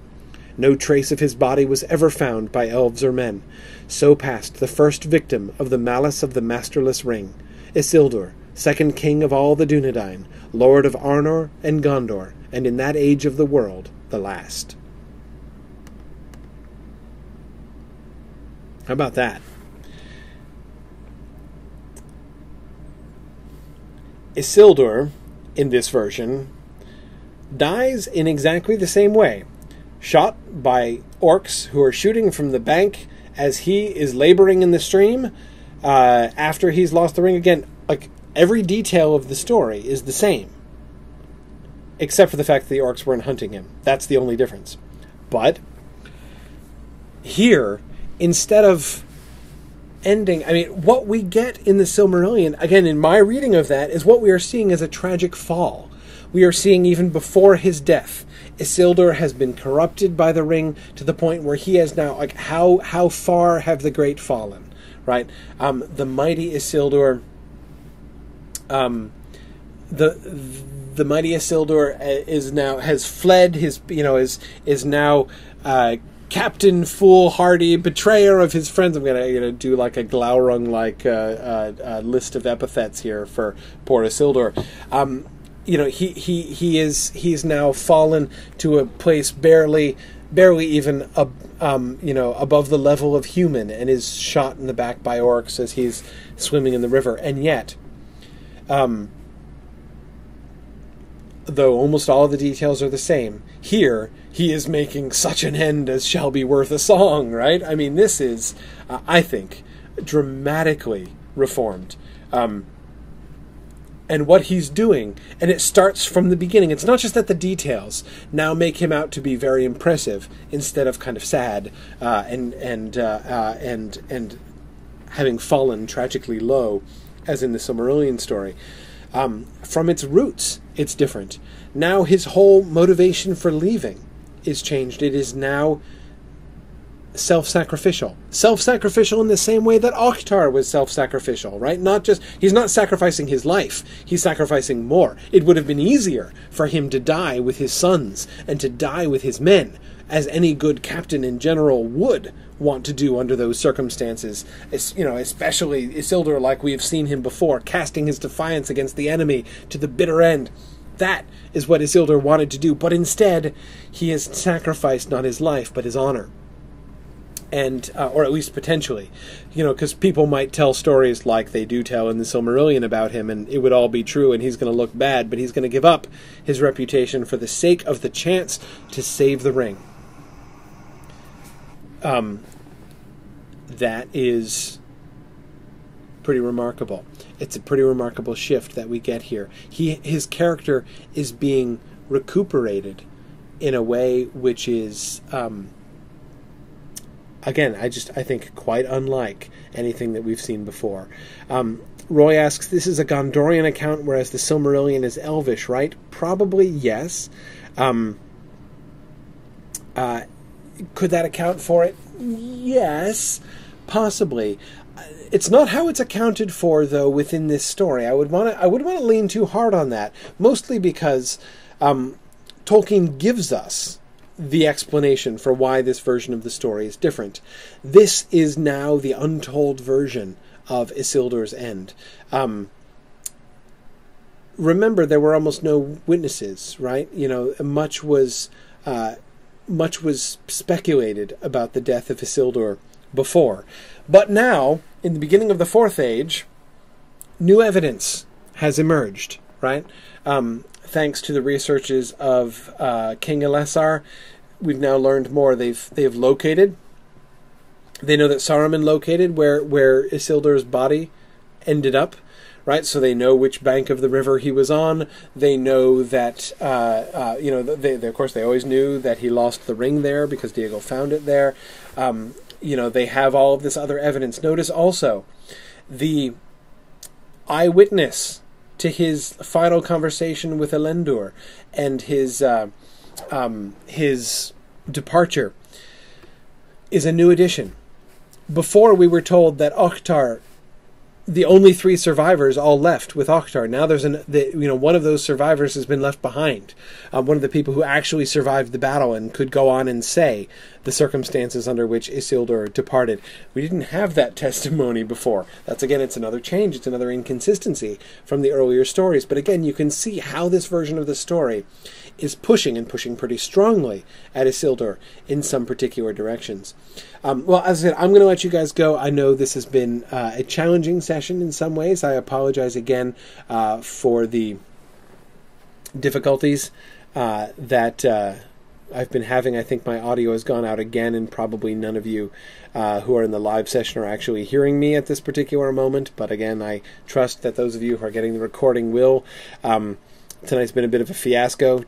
A: No trace of his body was ever found by elves or men. So passed the first victim of the malice of the masterless ring, Isildur, second king of all the Dúnedain, lord of Arnor and Gondor, and in that age of the world, the last. How about that? Isildur, in this version, dies in exactly the same way. Shot by orcs who are shooting from the bank as he is laboring in the stream, after he's lost the ring. Again, like, every detail of the story is the same, except for the fact that the orcs weren't hunting him. That's the only difference. But here, instead of ending, what we get in the Silmarillion, again, in my reading of that, is what we are seeing as a tragic fall. We are seeing, even before his death, Isildur has been corrupted by the ring to the point where he has now, how far have the great fallen? Right, the mighty Isildur, the mighty Isildur has fled. Is now captain foolhardy, betrayer of his friends. I'm gonna do like a Glaurung list of epithets here for poor Isildur. He's now fallen to a place barely even above the level of human, and is shot in the back by orcs as he's swimming in the river. And yet, though almost all of the details are the same, here he is making such an end as shall be worth a song, right? This is, I think, dramatically reformed. And what he's doing, and it starts from the beginning. It's not just that the details now make him out to be very impressive instead of kind of sad and having fallen tragically low, as in the Silmarillion story. From its roots, it's different. Now his whole motivation for leaving is changed. It is now self-sacrificial. Self-sacrificial in the same way that Oktar was self-sacrificial, right? He's not sacrificing his life, he's sacrificing more. It would have been easier for him to die with his sons and to die with his men as any good captain in general would want to do under those circumstances. Especially Isildur, like we've seen him before, casting his defiance against the enemy to the bitter end. That is what Isildur wanted to do, but instead he has sacrificed not his life, but his honor. And, or at least potentially, because people might tell stories like they do tell in the Silmarillion about him, and it would all be true, and he's going to look bad, but he's going to give up his reputation for the sake of the chance to save the ring. That is pretty remarkable. It's a pretty remarkable shift that we get here. His character is being recuperated in a way which is, again, I think quite unlike anything that we've seen before. Roy asks, this is a Gondorian account, whereas the Silmarillion is Elvish, right? Probably yes. Could that account for it? Yes, possibly. It's not how it's accounted for, though, within this story. I would want to lean too hard on that, mostly because Tolkien gives us the explanation for why this version of the story is different. This is now the untold version of Isildur's end. Remember, there were almost no witnesses, right? Much was speculated about the death of Isildur before. But now, in the beginning of the Fourth Age, new evidence has emerged, right? Thanks to the researches of King Elessar, we've now learned more. They've located. They know that Saruman located where Isildur's body ended up, right? So they know which bank of the river he was on. They know that of course they always knew that he lost the ring there because Diego found it there. They have all of this other evidence. Notice also the eyewitness to his final conversation with Elendur and his departure is a new addition. Before we were told that Oktar, the only three survivors all left with Oktar. Now there's one of those survivors has been left behind. One of the people who actually survived the battle and could go on and say the circumstances under which Isildur departed. We didn't have that testimony before. It's another change. It's another inconsistency from the earlier stories. But again, you can see how this version of the story is pushing pretty strongly at Isildur in some particular directions. Well, as I said, I'm going to let you guys go. I know this has been a challenging session in some ways. I apologize again for the difficulties that I've been having. I think my audio has gone out again, and probably none of you who are in the live session are actually hearing me at this particular moment. But again, I trust that those of you who are getting the recording will. Tonight's been a bit of a fiasco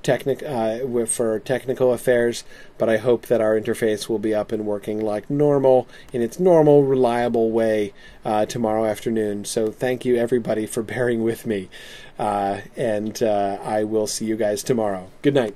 A: for technical affairs, but I hope that our interface will be up and working like normal, in its normal, reliable way tomorrow afternoon. So thank you, everybody, for bearing with me, and I will see you guys tomorrow. Good night.